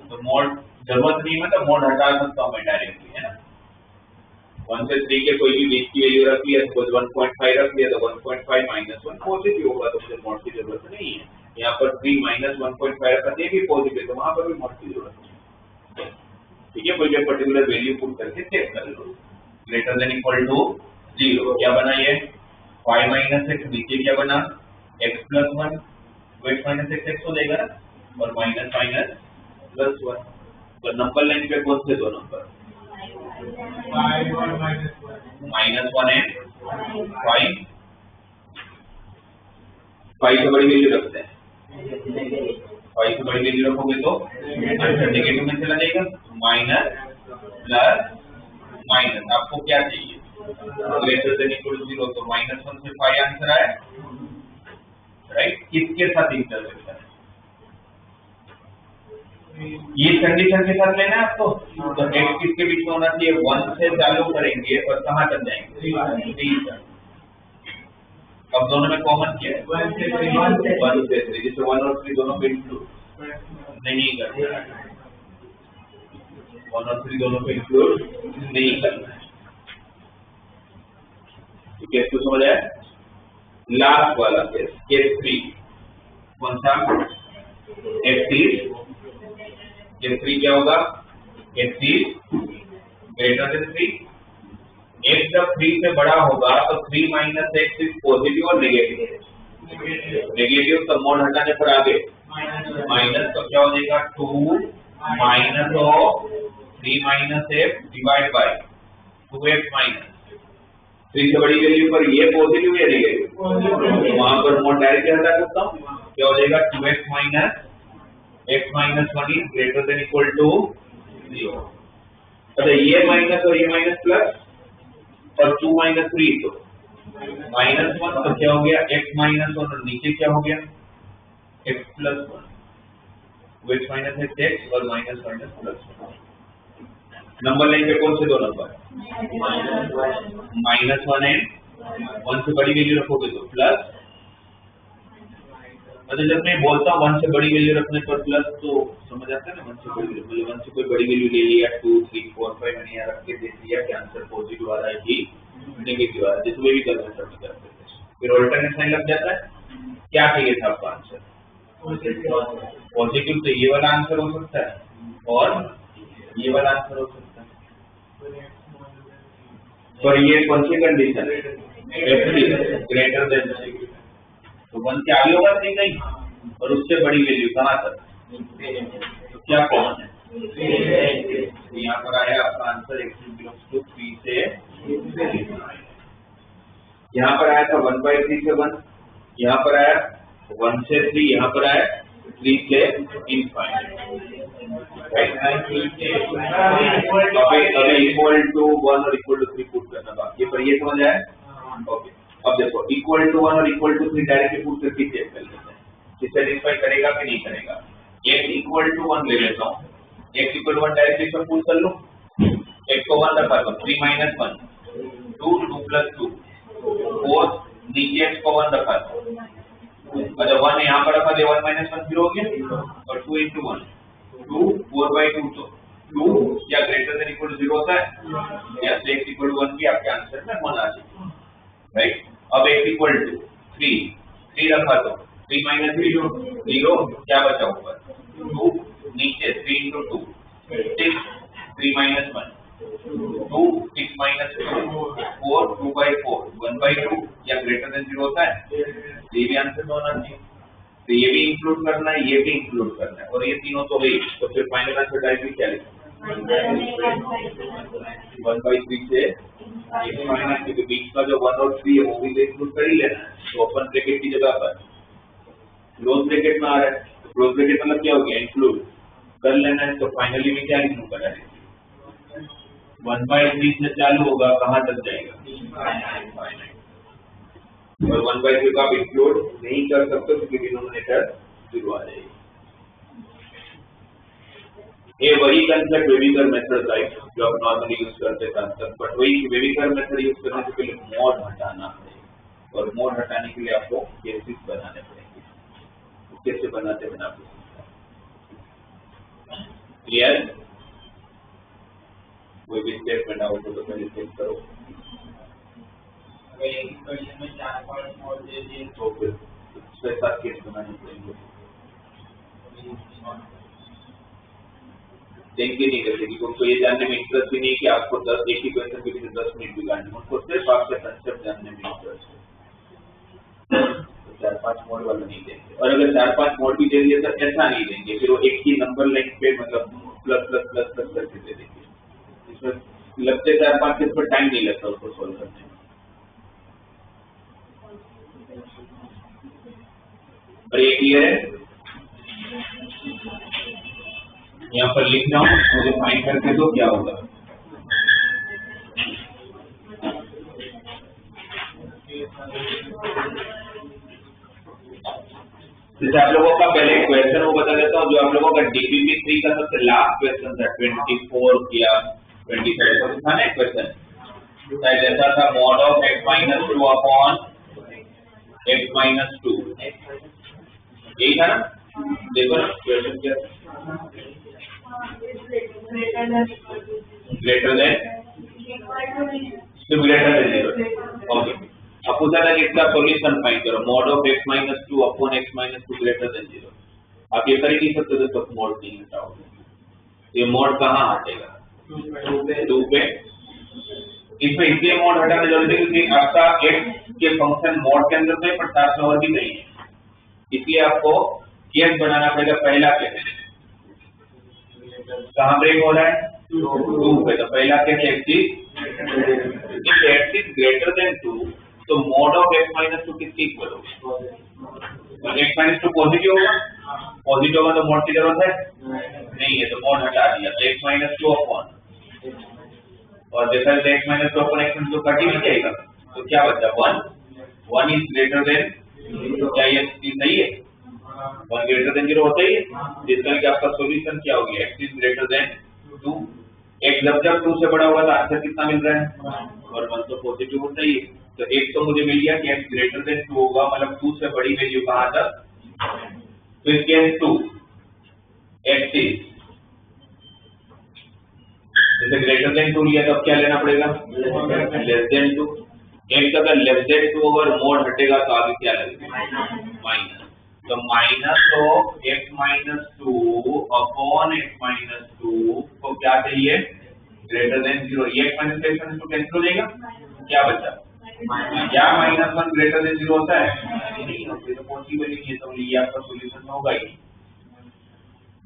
तो मोड जरूरत नहीं है तो मोड हटा सकता हूं मैं डायरेक्टली, है ना। 1 से 3 के कोई भी बीच की वैल्यू रख लिया, सपोज 1.5 रख लिया तो 1.5 माइनस 1 पॉजिटिव होगा, तो मुझे मोड की जरूरत नहीं है। यहाँ पर 3 माइनस 1.5 रखा ये भी पॉजिटिव, तो वहां पर भी मोड की जरूरत नहीं है। ठीक है, कोई पर्टिकुलर वैल्यू पुट करके चेक कर लो। ग्रेटर देन इक्वल टू 0 क्या बना ये 5 माइनस x, नीचे क्या बना x प्लस 1, तो x माइनस x हो जाएगा ना, और माइनस माइनस प्लस 1। तो नंबर लाइन पे कौन से दो नंबर, माइनस 1 एंड 5। 5 से बड़ी वैल्यू रखते हैं, 5 से बड़ी वैल्यू रखोगे तो आंसर नेगेटिव में चला जाएगा। माइनस प्लस माइनस, आपको क्या चाहिए ग्रेटर देन इक्वल टू 0, तो -1 से 5 आंसर आया, राइट। किसके साथ इंटरसेक्शन है, ये कंडीशन के साथ लेना है आपको। तो x किसके बीच में होना चाहिए, 1 से चालू करेंगे और कहां तक जाएंगे 3 तक। अब दोनों में कॉमन क्या है 1 से 3, जिससे 1 और 3 दोनों पे इंक्लूड नहीं करना है, 1 और 3 दोनों पे इंक्लूड नहीं करना है। ठीक है, इसको समझ आया। लास्ट वाला केस, केस 3 कौन सा, x3। केस 3 क्या होगा, x3 ग्रेटर देन 3। x जब 3 से बड़ा होगा तो 3 माइनस x इज पॉजिटिव और नेगेटिव। नेगेटिव तो मोड हटाने पर आगे माइनस, तो क्या हो जाएगा 2 minus of 3 minus x divide bye 2x minus 3 से बड़ी वैल्यू पर ये पॉजिटिव या नेगेटिव, तो वहां पर मोड डायरेक्टली हटा सकता हूँ, क्या हो जाएगा 2x minus x minus 1 is greater than equal to 0। अच्छा, ये माइनस और ये माइनस प्लस और 2 माइनस 3 तो -1, तो क्या हो गया x माइनस 1 और नीचे क्या हो गया x प्लस 1, तो x माइनस x और minus minus plus 1। Number line पे कौन से दो नंबर, -1 एंड 1 से बड़ी वैल्यू रखोगे तो प्लस। मतलब जब मैं बोलता हूँ 1 से बड़ी वैल्यू रखने पर प्लस, तो समझ आता है ना, 1 से बड़ी वैल्यू मतलब 1 से कोई बड़ी वैल्यू ले लिया 2 3 4 5 मैंने यहाँ रख के देख लिया कि आंसर पॉजिटिव आ रहा है कि नेगेटिव आ रहा है, जिसमें भी कन्वर्ट कर सकते हैं। फिर ऑल्टरनेट साइन लग जाता है। क्या चाहिए था आपका आंसर, पॉजिटिव, तो ये वाला आंसर हो सकता है और ये वाला आंसर हो सकता है। पर ये कौन सी कंडीशन है, ग्रेटर देन, तो 1 से आगे होगा 3 नहीं, और उससे बड़ी वैल्यू कहाँ तक, तो क्या कौन है, यहाँ पर आया आपका आंसर x बिलोंग्स टू 3 से, यहाँ पर आया था 1/3 से 1, यहाँ पर आया 1 से 3, यहाँ पर आया 3 से इनफाइनाइट। अभी इक्वल टू 1 और इक्वल टू 3 पुट करना बाकी है, पर ये समझ आया। ओके, अब देखो इक्वल टू 1 और इक्वल टू 3 डायरेक्टली पुट करके चेक कर लेते हैं कि सेटिस्फाई करेगा कि नहीं करेगा। x इक्वल टू 1 ले लेता हूँ, x इक्वल टू 1 डायरेक्टली सब पुट कर लो, x को 1 रखा तो 3 माइनस 1 2 2 प्लस 2 4, नीचे x को 1 रखा था, अच्छा 1 यहाँ पर रखा तो 1 माइनस 1 0 हो गया, और 2 into 1 2 4/2, तो 2 या ग्रेटर देन इक्वल टू 0 होता है, या x इक्वल टू 1 भी आपके आंसर में होना चाहिए, राइट। अब x इक्वल टू 3 रखा तो 3 माइनस 0 क्या बचा ऊपर 2, नीचे 3 into 2 6, 3 माइनस 1 2 6 माइनस 2 4 2/4 1/2 या ग्रेटर देन 0 होता है, ये भी आंसर में होना चाहिए। तो ये भी इंक्लूड करना है, ये भी इंक्लूड करना है, और ये तीनों तो है, तो फिर फाइनल आंसर डायरेक्टली क्या लिखना 1/3 से माइनस, क्योंकि बीच का जो 1 और 3 है वो भी इंक्लूड कर ही लेना है, तो ओपन ब्रैकेट की जगह पर क्लोज ब्रैकेट में आ रहा है, तो क्लोज ब्रैकेट मतलब क्या हो गया, इंक्लूड कर लेना है। तो फाइनली में क्या लिखूंगा डायरेक्ट 1/3 से चालू होगा, कहाँ तक जाएगा, और 1/3 को आप इंक्लूड नहीं कर सकते क्योंकि डिनोमिनेटर 0 आ जाएगी। ये वही कंसेप्ट वेविकर मेथड का है जो आप नॉर्मली यूज करते थे, बट वही वेविकर मेथड यूज करने से पहले मोड हटाना पड़ेगा, और मोड हटाने के लिए आपको केसेस बनाने पड़ेंगे। कैसे बनाते हैं आपको क्लियर? कोई भी स्टेटमेंट आउट हो तो पहले चेक करो, अगर एक क्वेश्चन में 4-5 मोड दे दिए तो फिर उसके साथ केस बनाने पड़ेंगे। देंगे नहीं करते कि उनको ये जानने में इंटरेस्ट ही नहीं कि आपको 10 एक ही क्वेश्चन के पीछे 10 मिनट बिगाड़ने, उनको सिर्फ आपका कंसेप्ट जानने में इंटरेस्ट है। तो 4-5 मोड वाला नहीं देंगे, और अगर 4-5 मोड भी देंगे तो ऐसा नहीं देंगे, फिर वो एक ही नंबर लाइन पे मतलब प्लस प्लस प्लस प्लस करके दे देंगे, इसमें लगते 4-5 के पर टाइम नहीं लगता उसको सोल्व करने में। और ये क्लियर है? यहाँ पर लिख रहा हूँ, मुझे फाइंड करके दो क्या होगा। जैसे आप लोगों का पहले क्वेश्चन वो बता देता हूँ, जो आप लोगों का DPP3 का सबसे लास्ट क्वेश्चन था 24 या 27 था ना क्वेश्चन, शायद ऐसा था mod of x-2 upon x-2, यही था ना? देखो ना क्वेश्चन क्या, ग्रेटर देन 0। ओके, अब पूछा था कि इसका सॉल्यूशन फाइंड करो, mod of x-2 upon x-2 greater than 0। आप ये कर ही नहीं सकते जब तक mod नहीं हटाओगे, ये mod कहाँ हटेगा, 2 पे। इसमें इसलिए mod हटाना जरूरी है क्योंकि आपका x के फंक्शन mod के अंदर तो है पर साथ में और भी नहीं है, इसलिए आपको केस बनाना पड़ेगा। पहला केस कहाँ ब्रेक हो रहा है, 2 पे, तो पहला case x is greater than 2, तो mod of x-2 किसके इक्वल होगा, तो x-2 पॉजिटिव होगा, पॉजिटिव होगा तो mod की जरूरत है नहीं है, तो mod हटा दिया, तो x-2 अपॉन, और जैसा x-2 अपॉन x-2 कट ही नहीं जाएगा, तो क्या बचा 1 इज ग्रेटर देन, क्या ये सही है, 1 ग्रेटर देन 0 होता ही है, जिसका कि आपका सॉल्यूशन क्या हो गया, x is greater than 2, x जब 2 से बड़ा होगा तो आंसर कितना मिल रहा है, और 1 तो पॉजिटिव होता ही है, तो एक तो मुझे मिल गया कि x ग्रेटर देन 2 होगा, मतलब 2 से बड़ी वैल्यू कहाँ तक, तो इसके 2 x इज, जैसे ग्रेटर देन 2 लिया तो अब क्या लेना पड़ेगा, लेस देन 2, x अगर लेस देन 2 और मोड हटेगा तो आगे क्या लगेगा, माइनस, तो minus of x-2 upon x-2 को क्या चाहिए, ग्रेटर देन 0, ये x-2 कैंसिल हो जाएगा, क्या बचा, क्या -1 ग्रेटर देन 0 होता है, नहीं होता, तो पॉसिबल ही नहीं है, तो ये आपका सॉल्यूशन होगा ही।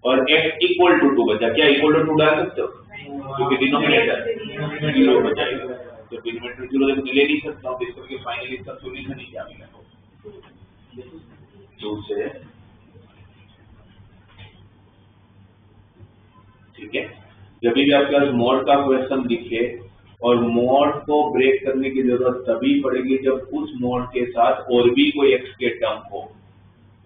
और x इक्वल टू 2 बचा, क्या इक्वल टू 2 डाल सकते हो, क्योंकि डिनोमिनेटर 0 बचाएगा, तो डिनोमिनेटर 0 जब मिले नहीं सकता हूँ, तो इसके फाइनली इसका सॉल्यूशन ही क्या मिला, 2 से, ठीक है। जब भी आपके पास मोड का क्वेश्चन दिखे, और मोड को ब्रेक करने की जरूरत तभी पड़ेगी जब उस मोड के साथ और भी कोई x के टर्म हो,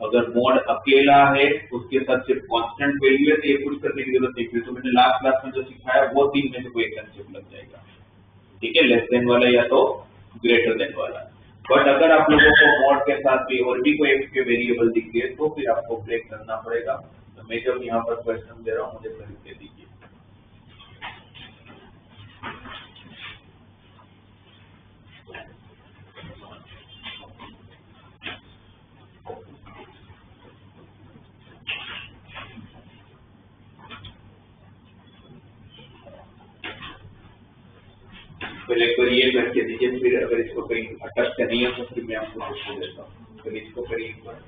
अगर मोड अकेला है उसके साथ सिर्फ कांस्टेंट वैल्यू है तो ये कुछ करने की जरूरत नहीं है, तो मैंने लास्ट क्लास में जो सिखाया वो 3 में से कोई कंसेप्ट लग जाएगा, ठीक है, लेस देन वाला या तो ग्रेटर देन वाला। बट अगर आप लोगों को मोड के साथ भी और भी कोई x के वेरिएबल दिखे तो फिर आपको ब्रेक करना पड़ेगा। तो मैं जब यहाँ पर क्वेश्चन दे रहा हूँ मुझे कर दे दीजिए। पहले एक बार ये करके दीजिए, फिर अगर इसको कहीं अटक नहीं है तो फिर मैं आपको पूछ देता हूँ, फिर इसको करिए एक बार।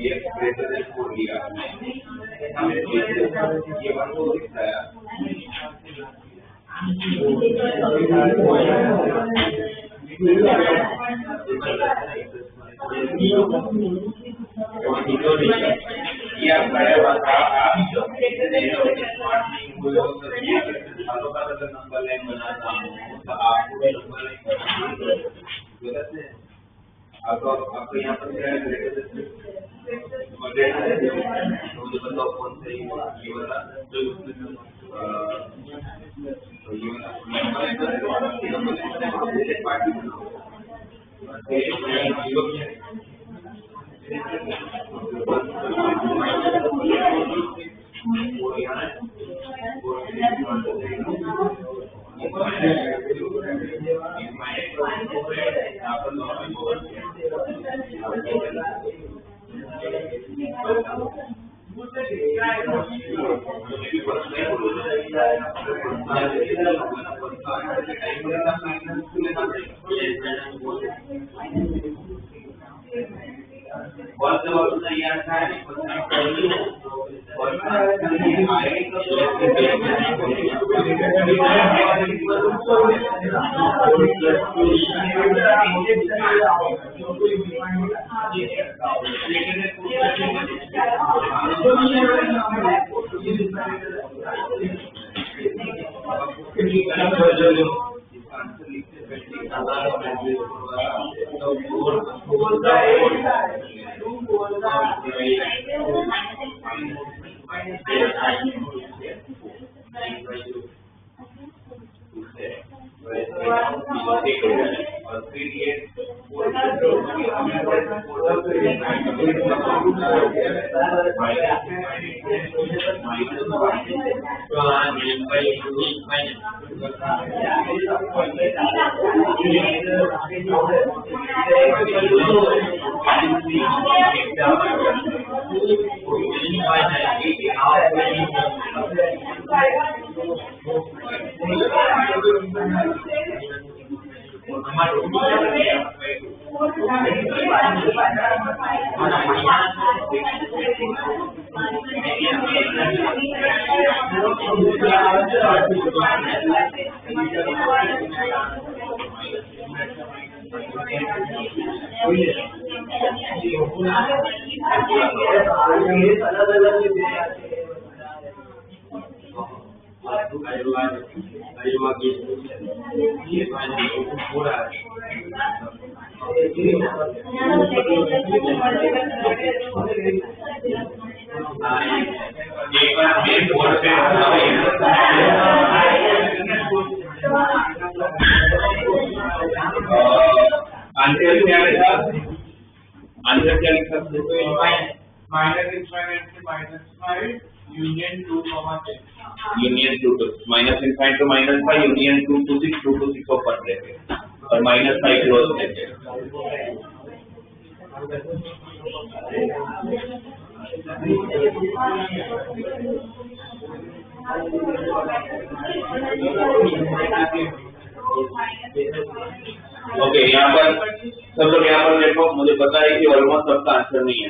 ये ग्रेटर देन 4 लिया ये 1 को दिखाया ये आप बड़ा बता आप नंबर लाइन बनाता हूँ तो आपको भी नंबर लाइन गलत है। आपको यहाँ पर क्या है ग्रेटर मुझे बताओ कौन सा ये वाला तो उसमें तो ये वाला पार्टी बनाओ आंसर क्या लिख सकते हो? माइनस इनफाइनाइट से -5 union 2 comma 6 union 2 to minus infinite to -5 union 2 to 6 2 to 6 open bracket और -5 क्लोज ब्रैकेट। ओके, यहाँ पर सब लोग यहाँ पर देखो, मुझे पता है कि ऑलमोस्ट सबका आंसर नहीं है।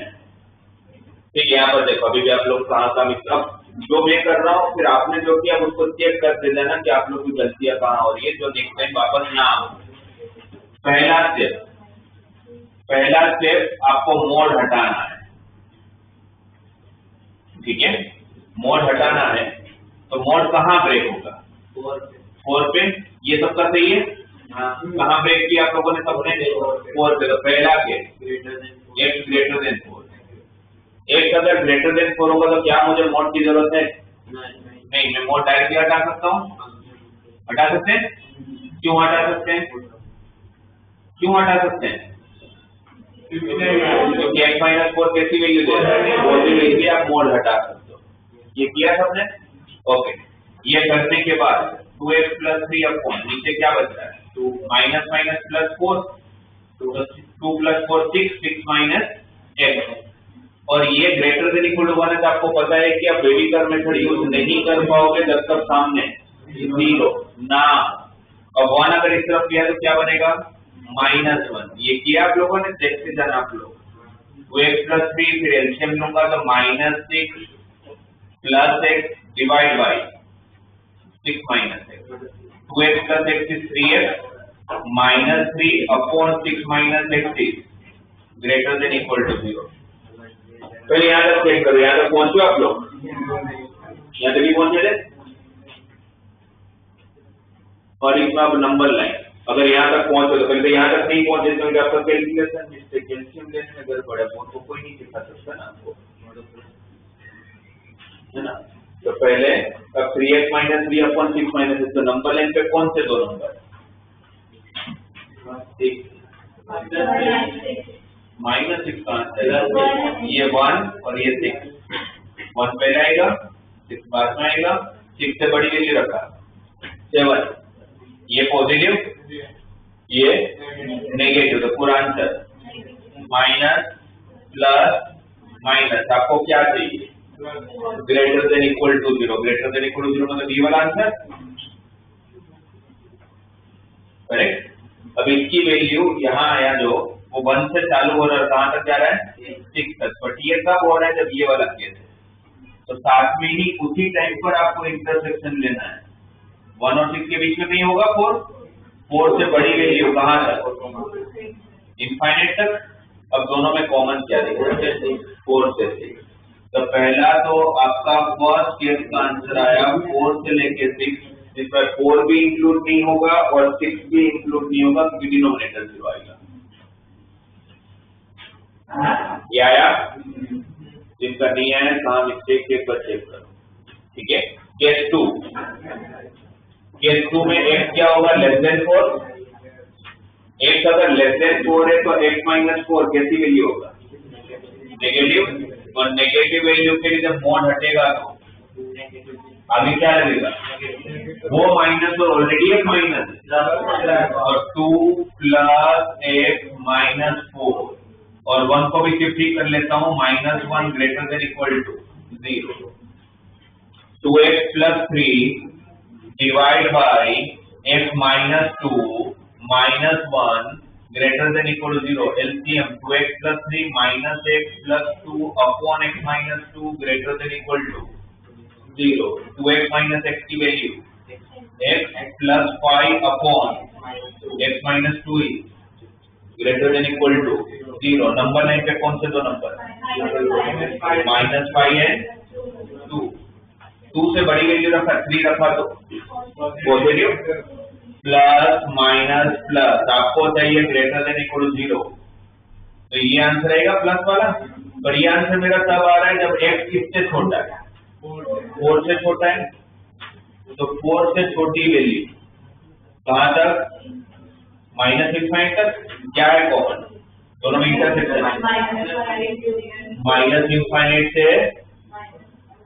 ठीक है, यहाँ पर देखो अभी भी आप लोग कहाँ मिक्सअप जो मैं कर रहा हूँ, फिर आपने जो किया उसको चेक कर देना कि आप लोग की गलतियां कहाँ हो रही है, जो नेक्स्ट टाइम वापस ना हो। पहला स्टेप आपको मोड हटाना है। ठीक है, मोड हटाना है तो मोड कहाँ ब्रेक होगा? 4 पे। ये सबका सही है? कहाँ ब्रेक किया आप लोगों ने सबने? 4 पे। तो पहला के x ग्रेटर देन 4। x अगर ग्रेटर देन 4 होगा तो क्या मुझे मोड की जरूरत है? नहीं, मैं मोड डायरेक्टली हटा सकता हूँ। हटा सकते हैं? क्यों हटा सकते हैं? क्योंकि x-4 कैसी वैल्यू दे रहा है? वो भी वैल्यू आप मोड हटा सकते हो। ये किया सबने? ओके, ये करने के बाद 2x प्लस 3 अपॉन नीचे क्या बचा है 2 माइनस माइनस प्लस 4 तो 2 प्लस 4 6 6 माइनस x और ये ग्रेटर देन इक्वल टू 1 है तो आपको पता है कि आप बेबीकर मेथड यूज नहीं कर पाओगे जब तक सामने 0 ना और 1 अगर इस तरफ किया तो क्या बनेगा -1 ये किया आप लोगों ने देखते जाना आप लोग 2x प्लस 3 फिर एलसीएम लूंगा तो -6 plus x divide by 6 minus x 2x plus x is 3x minus 3 upon 6 minus x is greater than equal to 0 पहले यहाँ तक चेक करो यहाँ तक पहुंचो आप लोग यहाँ तक भी पहुंचे थे और इसमें आप नंबर लाइन अगर यहाँ तक पहुंचे तो पहले यहाँ तक नहीं पहुंचे तो आपका कैलकुलेशन मिस्टेक कैल्शियम लेने में गड़बड़ है वो तो कोई नहीं सिखा सकता ना आपको है ना तो पहले अब 3x माइनस 3 अपॉन 6 माइनस तो नंबर लाइन पे कौन से दो नंबर -6 का आंसर ये 1 और ये 6 1 पहले आएगा 6 बाद में आएगा 6 से बड़ी वैल्यू रखा 7 ये पॉजिटिव ये नेगेटिव तो पूरा आंसर माइनस प्लस माइनस आपको क्या चाहिए greater than equal to 0 greater than equal to 0 मतलब ये वाला आंसर करेक्ट अब इसकी वैल्यू यहाँ आया जो वो 1 से चालू हो रहा है कहां तक जा रहा है 6 तक बट ये कब हो रहा है जब ये वाला केस है तो साथ में ही उसी टाइम पर आपको इंटरसेक्शन लेना है 1 और 6 के बीच में नहीं होगा 4 से बड़ी वैल्यू कहां तक इनफाइनाइट तक अब दोनों में कॉमन क्या देखो 4 से 6 तो पहला तो आपका फर्स्ट केस का आंसर आया 4 से लेके 6 जिसमें 4 भी इंक्लूड नहीं होगा और 6 भी इंक्लूड नहीं होगा क्योंकि डिनोमिनेटर 0 आएगा ये आया जिनका नहीं आया कहां मिस्टेक के पर चेक करो ठीक है केस 2 में x क्या होगा लेस देन 4 x अगर लेस देन 4 है तो x माइनस 4 कैसी वैल्यू होगा नेगेटिव और नेगेटिव वैल्यू के लिए जब मोड हटेगा तो आगे क्या लगेगा वो माइनस और ऑलरेडी एक माइनस और 2 प्लस x माइनस 4 और 1 को भी शिफ्ट ही कर लेता हूं -1 greater than equal to 0 2x plus 3 divide by x minus 2 -1 greater than equal to 0 LCM 2x plus 3 minus x plus 2 upon x minus 2 greater than equal to 0 2x minus x की value x plus 5 upon x minus 2 is greater than equal to 0 number line पे कौन से दो number -5 है 2 से बड़ी value रखा 3 रखा तो पॉजिटिव प्लस माइनस प्लस आपको चाहिए ग्रेटर देन इक्वल टू 0 तो ये आंसर आएगा प्लस वाला पर ये आंसर मेरा तब आ रहा है जब x किससे छोटा है 4 से छोटा है तो 4 से छोटी वैल्यू कहां तक -∞ तक क्या है कॉमन दोनों में इंटरसेक्शन -∞ से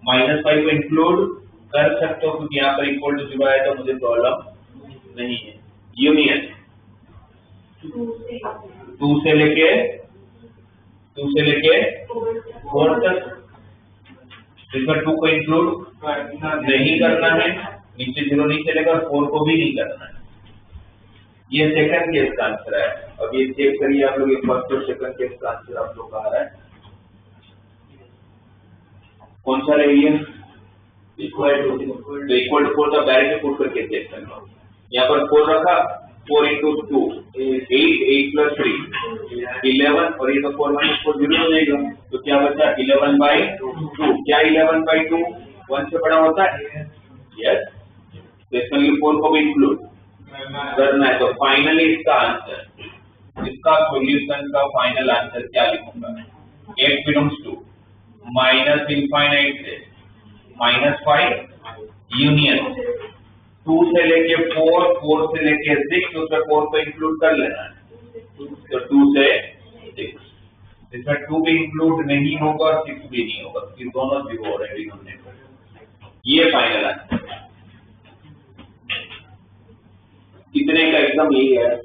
-5 को इंक्लूड कर सकते हो क्योंकि यहाँ पर इक्वल टू 0 आया तो मुझे प्रॉब्लम नहीं है यूनियन 2 से लेके 4 तक इसमें 2 को इंक्लूड नहीं करना है नीचे 0 नहीं चलेगा और 4 को भी नहीं करना है ये सेकंड केस का आंसर है अब ये चेक करिए आप लोग फर्स्ट और सेकंड केस का आंसर आप लोग का आ रहा है कौन सा रहेगा इक्वल टू 4 का डायरेक्ट पुट करके चेक करना यहाँ पर 4 रखा 4 into 2 8 plus 3 11 और ये तो 4 minus 4 0 हो जाएगा तो क्या बचा 11/2 क्या 11/2 1 से बड़ा होता है यस तो इसमें 4 को भी इंक्लूड करना है तो फाइनली इसका आंसर इसका सॉल्यूशन का फाइनल आंसर क्या लिखूंगा x बिलोंग्स टू -∞ से -5 यूनियन 2 से लेके 4 से लेके 6 उसमें 4 को इंक्लूड कर लेना है तो 2 से 6 इसमें 2 भी इंक्लूड नहीं होगा और 6 भी नहीं होगा क्योंकि दोनों 0 ऑलरेडी हमने ये फाइनल आंसर मैकेनिज्म यही है।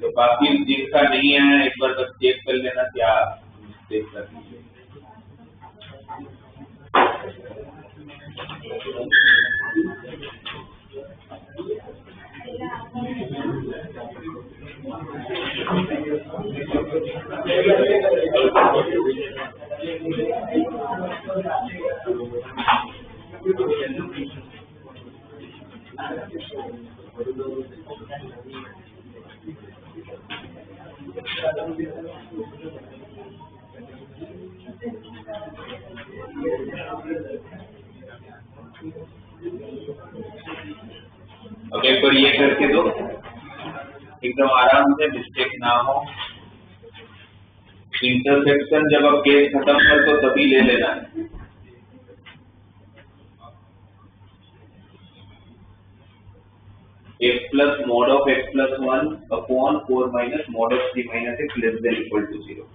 तो बाकी जिनका नहीं है एक बार बस चेक कर लेना, क्या चेक कर लीजिए। ओके, एक बार ये करके दो, एकदम आराम से, मिस्टेक ना हो। इंटरसेक्शन जब आप केस खत्म कर तो तभी ले लेना है। x plus mod of x plus 1 upon 4 minus mod of 3 minus x less than equal to 0.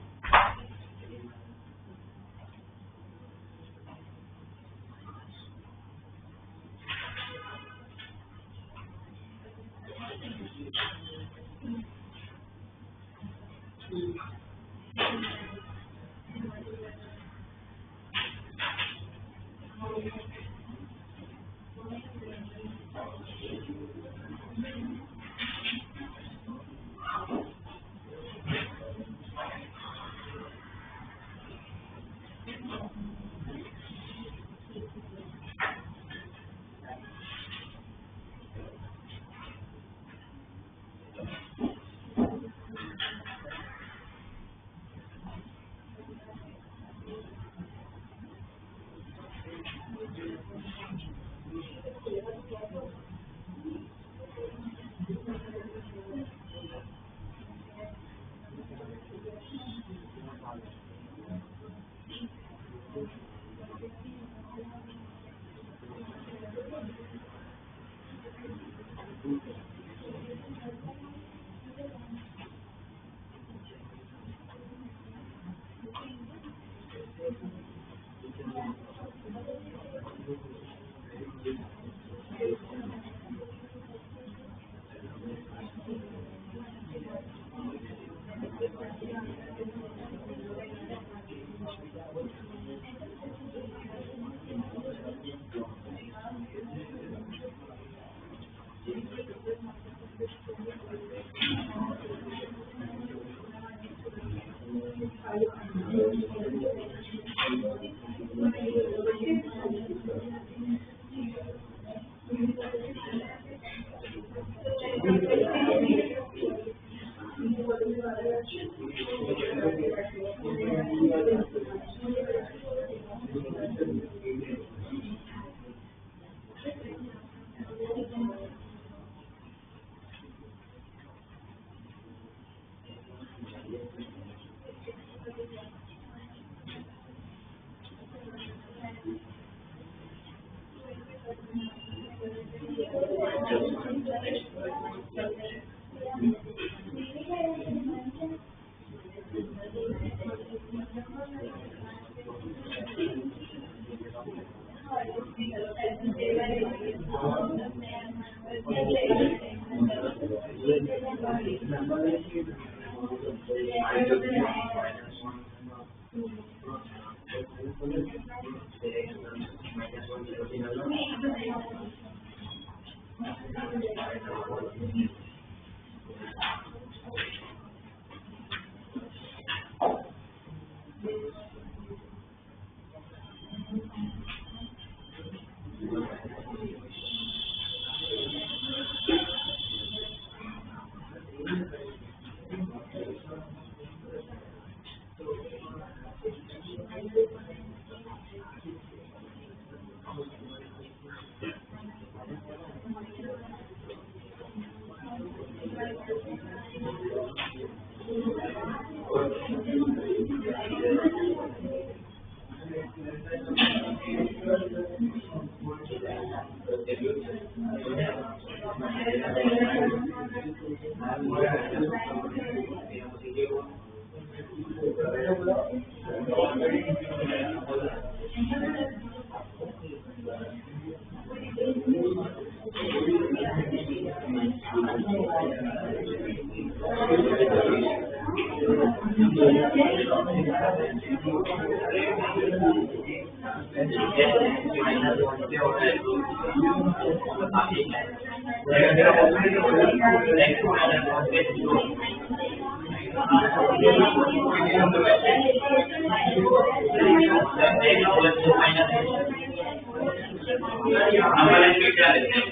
Number एक क्या लेते हैं?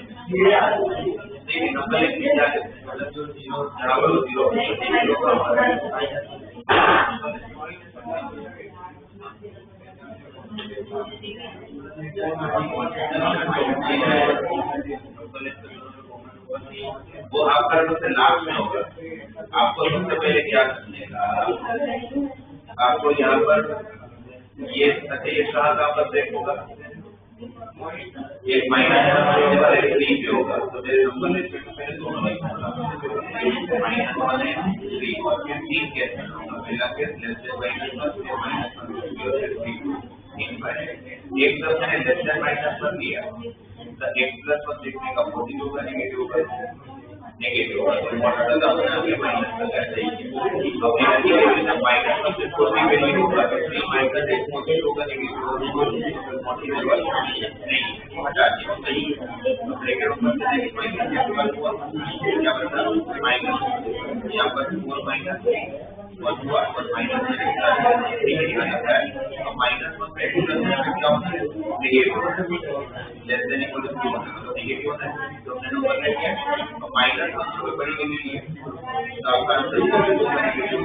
देखिए नंबर एक क्या लेते हैं? मतलब जो जीरो बराबर जीरो का हमारा वो आपका सबसे लास्ट में होगा। आपको सबसे पहले क्या करने का, आपको यहाँ पर ये साथ आपका ब्रेक होगा, एक माइनस थ्री पे होगा, तो मेरे नंबर लिस्ट में पहले दोनों माइनस वन है थ्री और फिर तीन कैसे होगा, पहला केस लेस देन माइनस एक तरफ मैंने लेस देन माइनस वन लिया, तो एक्स प्लस वन लिखने का पॉजिटिव होगा नेगेटिव होगा, नेगेटिव होगा तो मॉडल का अपना आगे माइनस का कैसे अपने इंटीग्रेशन माइनस वन से पॉजिटिव वैल्यू होगा तो थ्री माइनस एक पॉजिटिव होगा नेगेटिव होगा नहीं हटा दिया सही ब्रैकेट ऊपर से नेगेटिव माइनस हुआ क्या बचा माइनस यहाँ पर 4 माइनस 1 हुआ और माइनस नेगेटिव आता है और माइनस वन ब्रैकेट क्या होता है negative less than equal to मतलब नेगेटिव होता है तो हमने नंबर ले लिया और माइनस वन से बड़ी वैल्यू ली तो आपका आंसर नेगेटिव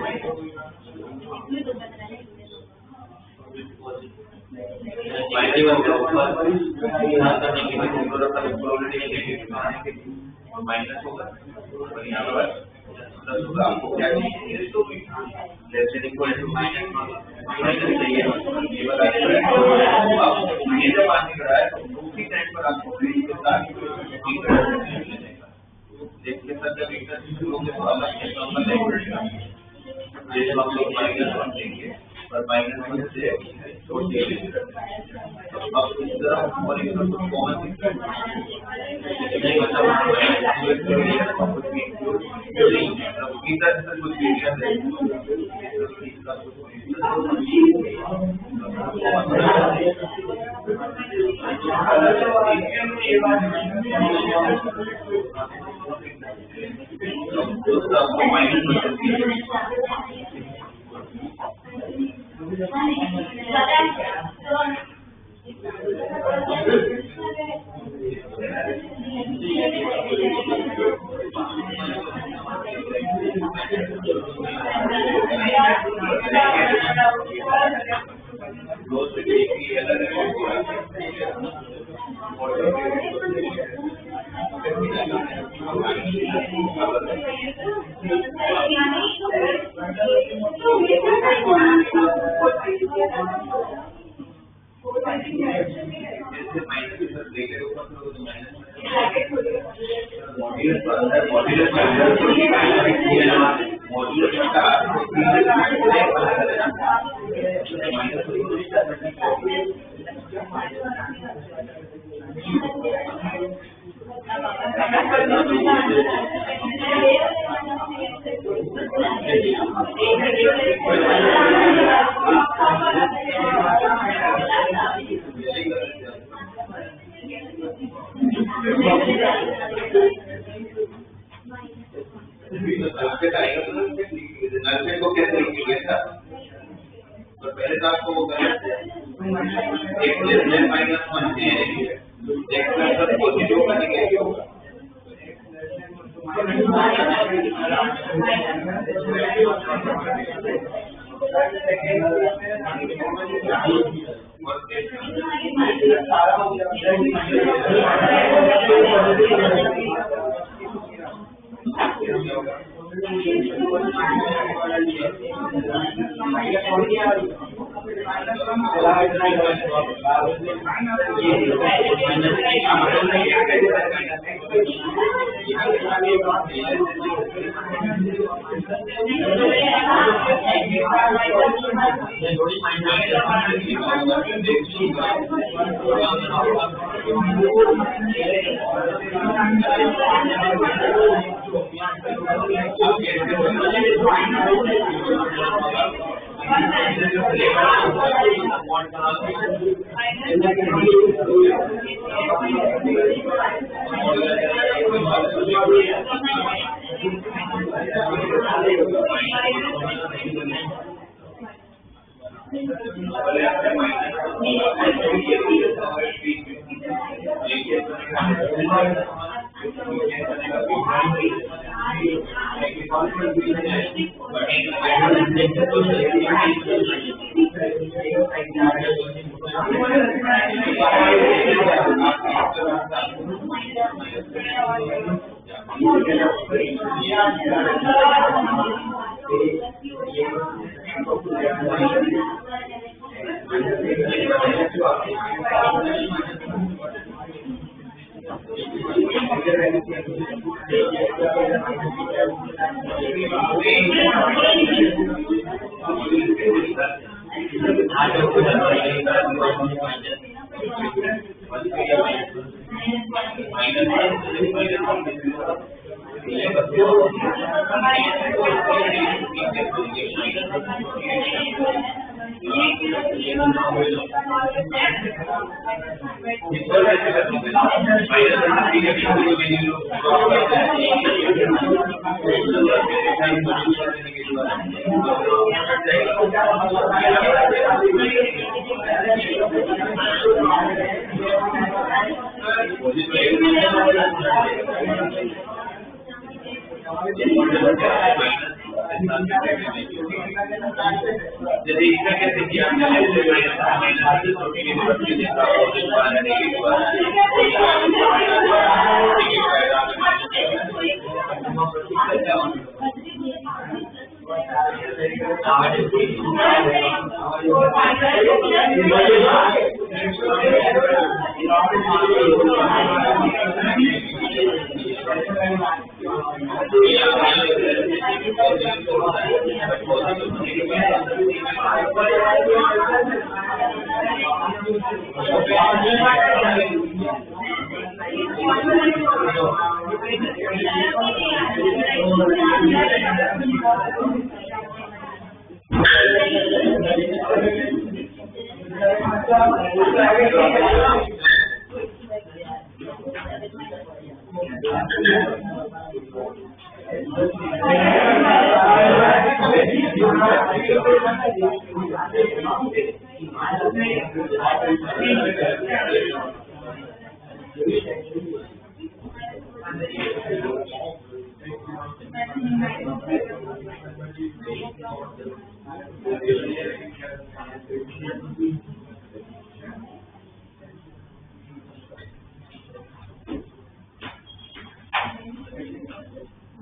माइनस होगा और यहाँ पर आपको क्या चाहिए less than equal to minus चाहिए ये बता ये जब आने रहा है तो दूसरी साइड पर आपको देखिए सर जब इंटरव्यू लोग तो अलग नंबर नहीं पड़ेगा जैसे हम लोग माइनस वन लेंगे और माइनस वन से छोड़ दिए अब इस तरह और इस तरह कॉमन नहीं मतलब कुछ भी इधर से कुछ भी को कैसे लिखेंगे सर? तो पहले तो आपको वो एक लेस देन माइनस वन है एक प्लस पॉजिटिव होगा नेगेटिव होगा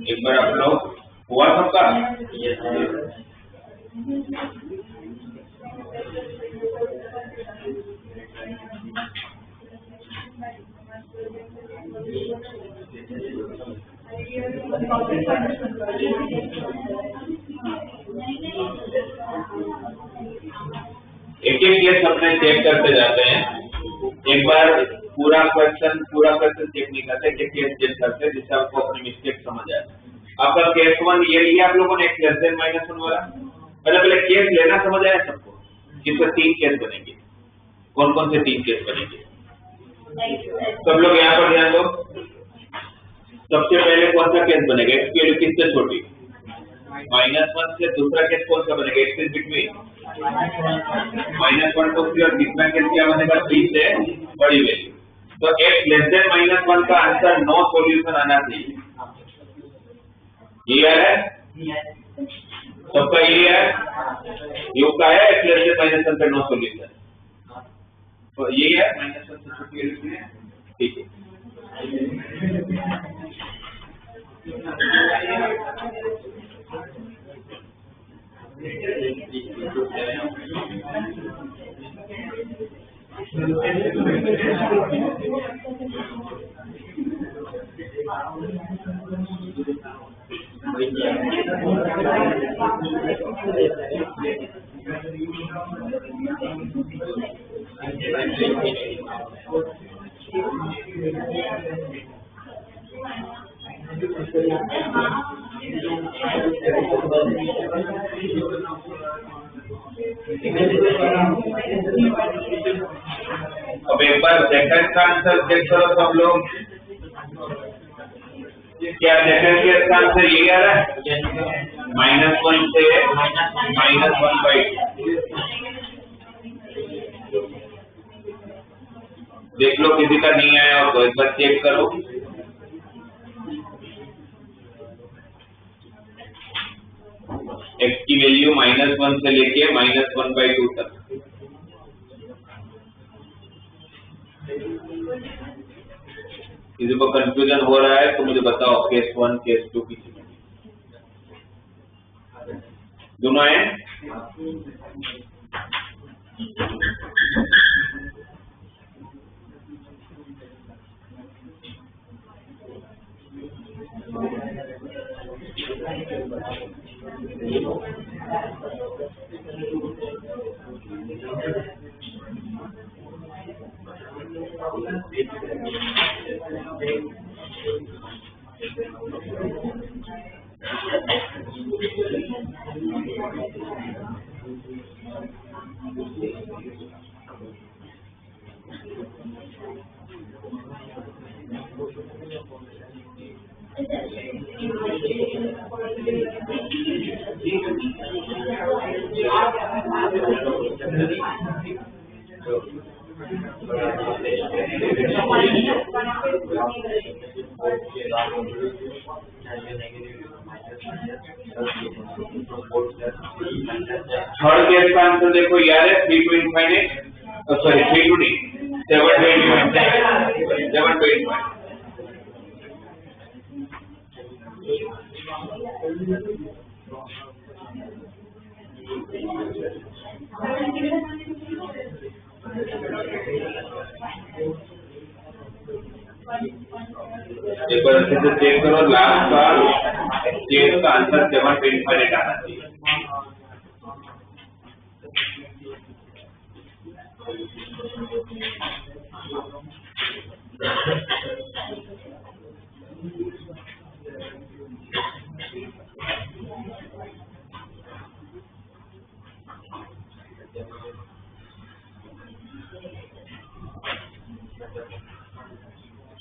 एक बार आप लोग हुआ सबका? एक एक केस अपने चेक करते जाते हैं। एक बार पूरा क्वेश्चन चेक नहीं करते, केस चेक करते जिससे आपको अपनी मिस्टेक समझ आए। आपका केस 1 ये लिया आप लोगों ने, एक लेस देन माइनस 1 वाला। पहले केस लेना समझ आया सबको, जिससे 3 केस बनेंगे। कौन कौन से 3 केस बनेंगे? सब लोग यहाँ पर ध्यान दो। सबसे पहले कौन सा केस बनेगा? x की वैल्यू किससे छोटी? -1 से। दूसरा केस कौन सा बनेगा? x is between -1 to 3। और तीसरा केस क्या बनेगा? 3 से बड़ी वैल्यू। तो x लेस देन -1 का आंसर नो सॉल्यूशन आना चाहिए। क्लियर है? सबका ये है? यू का है x लेस देन -1 का नो सॉल्यूशन। तो ये है -1 से छोटी वैल्यू है। ठीक है। अब एक बार सेकंड का आंसर चेक करो सब लोग। क्या सेकंड केस का आंसर यही आ रहा है? -1 से -1/2। देख लो किसी का नहीं आया और तो एक बार चेक करो। x की वैल्यू -1 से लेके -1/2 तक। किसी को कंफ्यूजन हो रहा है तो मुझे बताओ, केस 1 केस 2 किसी में दोनों आए? थर्ड केस का आंसर देखो यार है 3 to infinite, sorry 3 to d 7 to infinite 7 to infinite। एक बार अच्छे से चेक करो, लास्ट का केस का आंसर 7 to infinite आना चाहिए।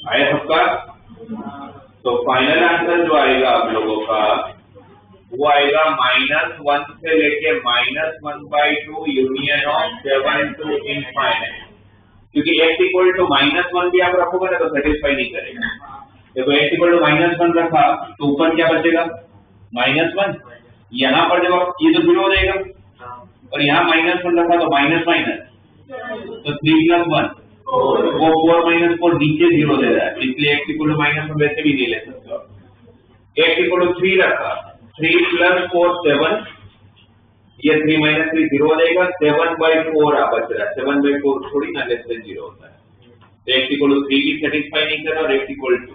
आया सबका? तो फाइनल आंसर जो आएगा आप लोगों का वो आएगा -1 से लेके -1/2 यूनियन ऑफ 7 to infinite। क्योंकि x इक्वल टू -1 भी आप रखोगे ना तो सेटिस्फाई नहीं करेगा। देखो x इक्वल टू -1 रखा तो ऊपर क्या बचेगा? -1। यहाँ पर जब आप ये तो 0 हो जाएगा और यहाँ -1 रखा तो माइनस तो 3 + 1 वो 4 - 4 नीचे 0 दे रहा है, इसलिए x इक्वल टू -1 वैसे भी नहीं ले सकते हो। x इक्वल टू 3 रखा, 3 + 4 7, ये 3 - 3 0 हो जाएगा, 7/4 आप बच रहा है। 7/4 थोड़ी ना लेस देन 0 होता है। तो x इक्वल टू 3 भी सेटिस्फाई नहीं कर रहा और x इक्वल टू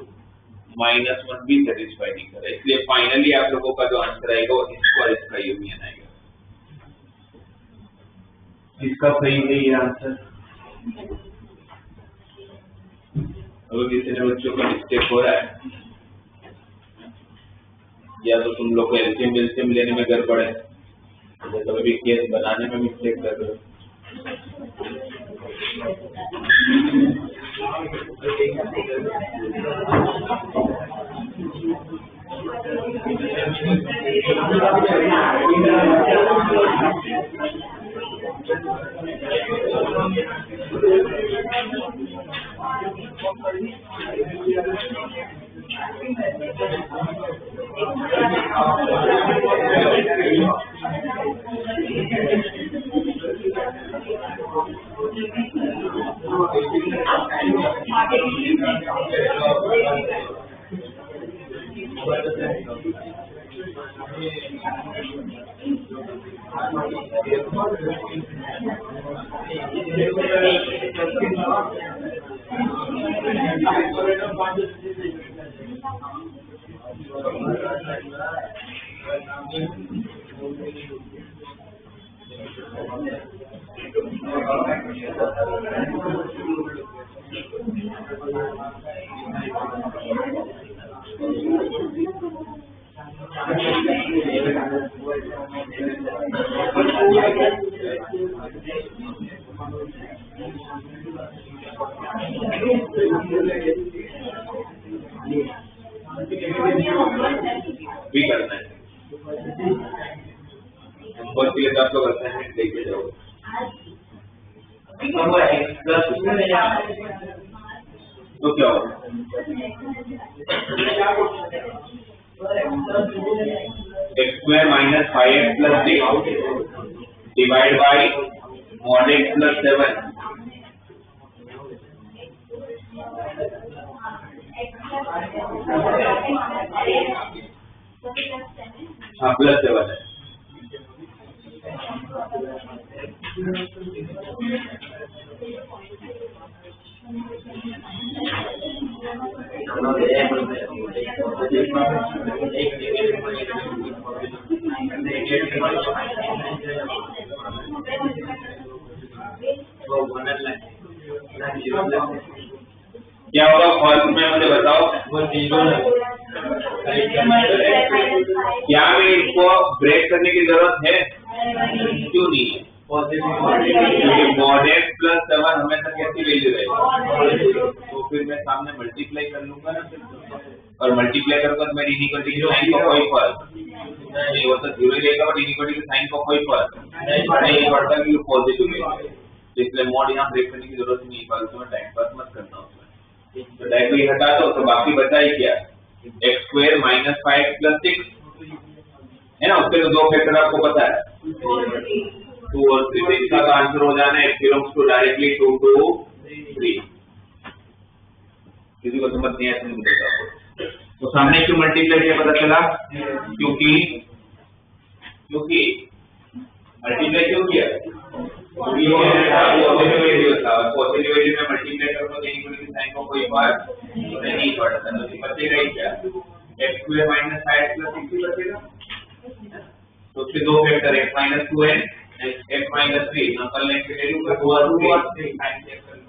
-1 भी सेटिस्फाई नहीं कर रहा। इसलिए फाइनली आप लोगों का जो आंसर आएगा वो इसका और इसका यूनियन आएगा। इसका सही है ये आंसर। अगर किसी ने बच्चों का मिस्टेक हो रहा है या तो तुम लोग को एलसीएम लेने में गड़बड़ है, तो कभी भी केस बनाने में मिस्टेक कर रहे हो। भी करना है नंबर के लिए तो आप लोग असाइनमेंट लेके जाओ तो क्या होगा x square minus 5x plus 6 divide by mod x plus 7 हाँ प्लस 7 है क्या होगा फॉल्स में मुझे बताओ क्या मैं इसको ब्रेक करने की जरूरत है क्यों नहीं है मॉड एक्स प्लस 7 हमेशा कैसी वैल्यू रहेगी तो फिर मैं सामने मल्टीप्लाई कर लूंगा ना और मल्टीप्लाई करूंगा तो मेरी इनइक्वालिटी की साइन का कोई फर्क नहीं होता जीरो ही रहेगा बट इनइक्वालिटी की साइन का कोई फर्क नहीं पड़ता कि वो पॉजिटिव है तो इसलिए मॉड यहाँ ब्रेक करने की जरूरत नहीं है फालतू में टाइम पास मत करना उसमें तो डायरेक्टली हटा दो तो बाकी बचा ही क्या x square minus 5x plus 6 है ना उसके तो दो फैक्टर आपको पता है 2 और 3 इसका तो आंसर हो जाना है x belongs to directly 2 to 3 किसी को समझ नहीं आया तो बताता हूं तो सामने क्यों मल्टीप्लाई किया पता चला क्योंकि मल्टीप्लाई क्यों किया पॉजिटिव वैल्यू था पॉजिटिव वैल्यू में मल्टीप्लाई करो तो इनइक्वालिटी की साइन को कोई फर्क नहीं पड़ता तो बचेगा ही क्या x square minus 5x plus 6 बचेगा तो उसके दो factor x minus 2n x minus 3 नकल लेने के लिए 2 और 3 साइन चेक कर लो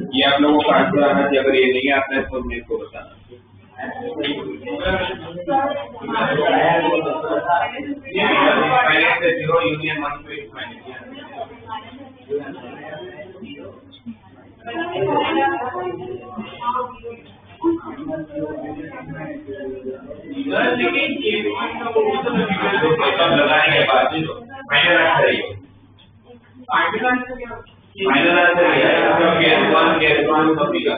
ये आप लोगों को आंसर आना चाहिए, अगर ये नहीं आता है तो मेरे को बताना। जीरो यूनियन 1 पे लगाने के बाद फाइनल आंसर है। फाइनल आंसर है केस 1 कॉपी का।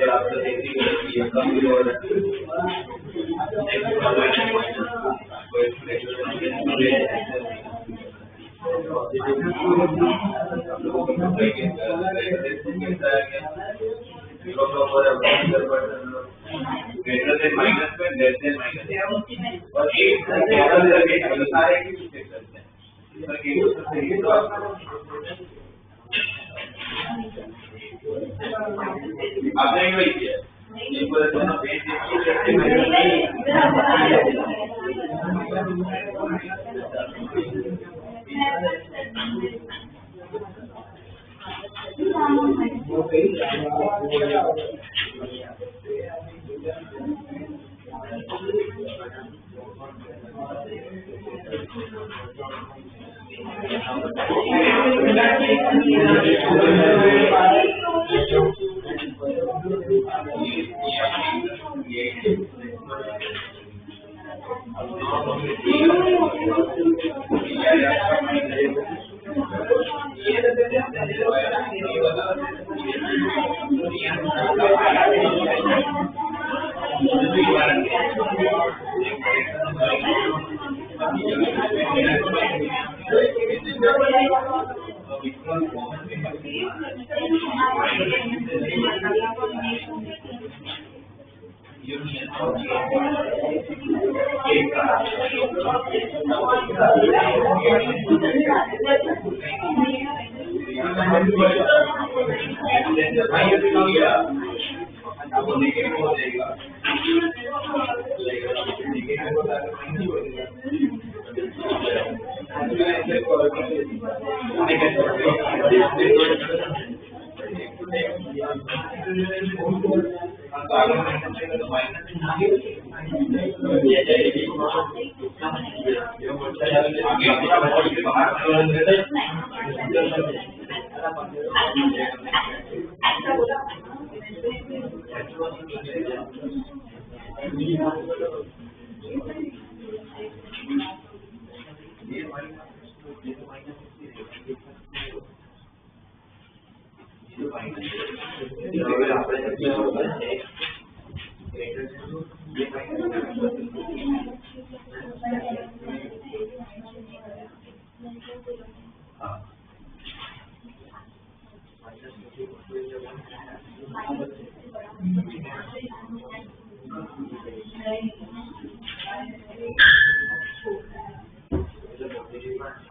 आपको देखिए कम भी हो रहा ग्रेटर देन माइनस में लेस देन माइनस और एक सारे की चेक करते हैं। आपने वही किया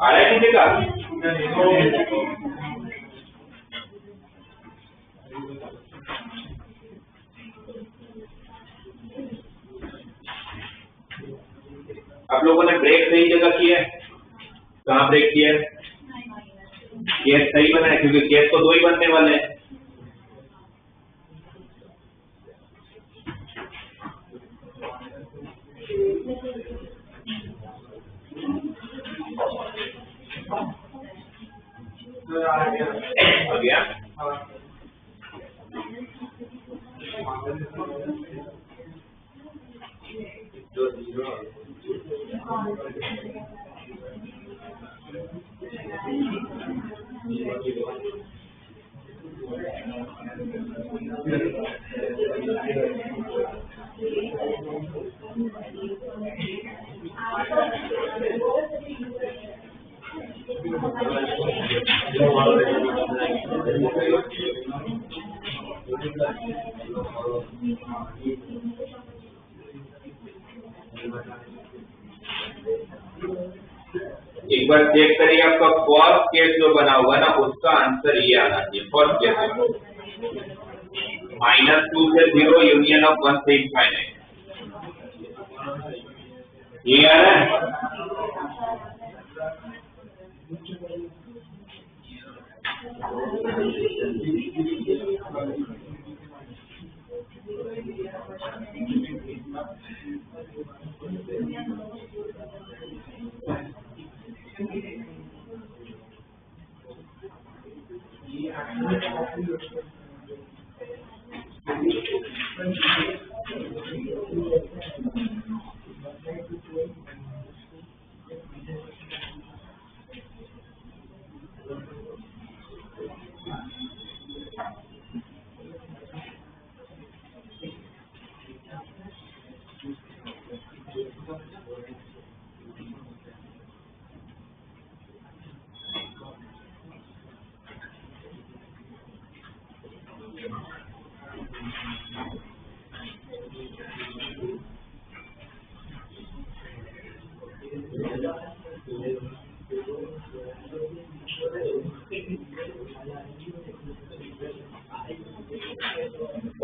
आ रहा है किसी का? आप लोगों ने ब्रेक सही जगह किया है? कहाँ ब्रेक किया है? केस सही बना है क्योंकि केस तो 2 ही बनने वाले हैं। आ गया? एक बार चेक करिए, आपका फर्स्ट केस जो बना होगा ना उसका आंसर ये आना चाहिए। फर्स्ट केस -2 से 0 यूनियन ऑफ 1 से इनफाइनाइट, ये आ रहा है।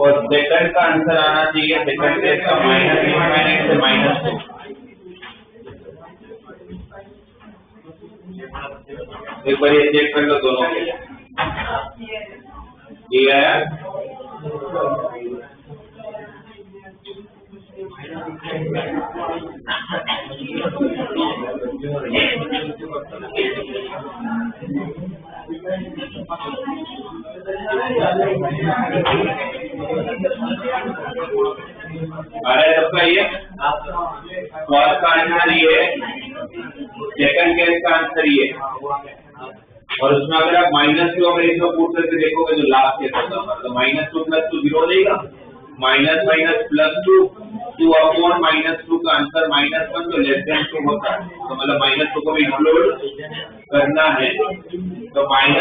और सेकंड का आंसर आना चाहिए, सेकंड केस का -∞ से -2। एक बार ये चेक कर लो दोनों के, ये आया। अरे सबका ये फर्स्ट का आंसर ये, सेकंड केस का आंसर ये, और उसमें अगर आप -2 अगर इसमें पूछ करके देखोगे तो लास्ट केस होगा, मतलब -2 + 2 0 देगा, माइनस +2 2 अपॉन -2 का आंसर -1 तो <2 होता है, तो मतलब -2 को भी इंक्लूड करना है। तो -∞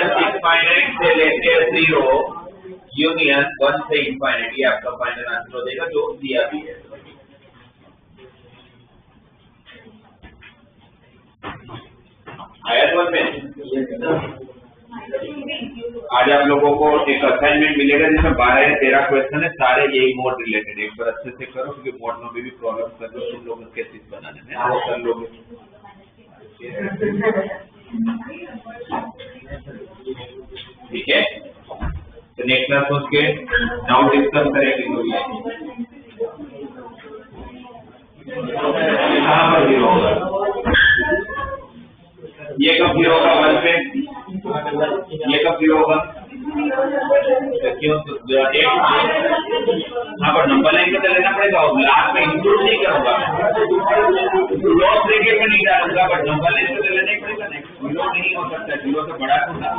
से लेके 0 यूनियन 1 से इनफाइनाइट, ये आपका फाइनल आंसर हो जाएगा जो दिया भी है। आया समझ में? आज आप लोगों को एक असाइनमेंट मिलेगा जिसमें 12 या 13 क्वेश्चन है, सारे यही मोड रिलेटेड। एक बार अच्छे से करो क्योंकि मोड में भी प्रॉब्लम कर लो तुम लोग स्केचेस बनाने में, वो कर लोगे। ठीक है, तो नेक्स्ट क्लास सोच के डाउट डिस्कस करेंगे। तो कहाँ पर जीरो होगा? ये कब जीरो होगा? 1 पे। ये कब जीरो होगा? क्यों? हाँ, पर नंबर लाइन में तो लेना पड़ेगा, और लास्ट में इंक्लूड नहीं करूंगा, लॉस ब्रैकेट में नहीं डालूंगा, बट नंबर लाइन में तो लेना ही पड़ेगा। जीरो नहीं हो सकता, जीरो से बड़ा होगा।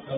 तो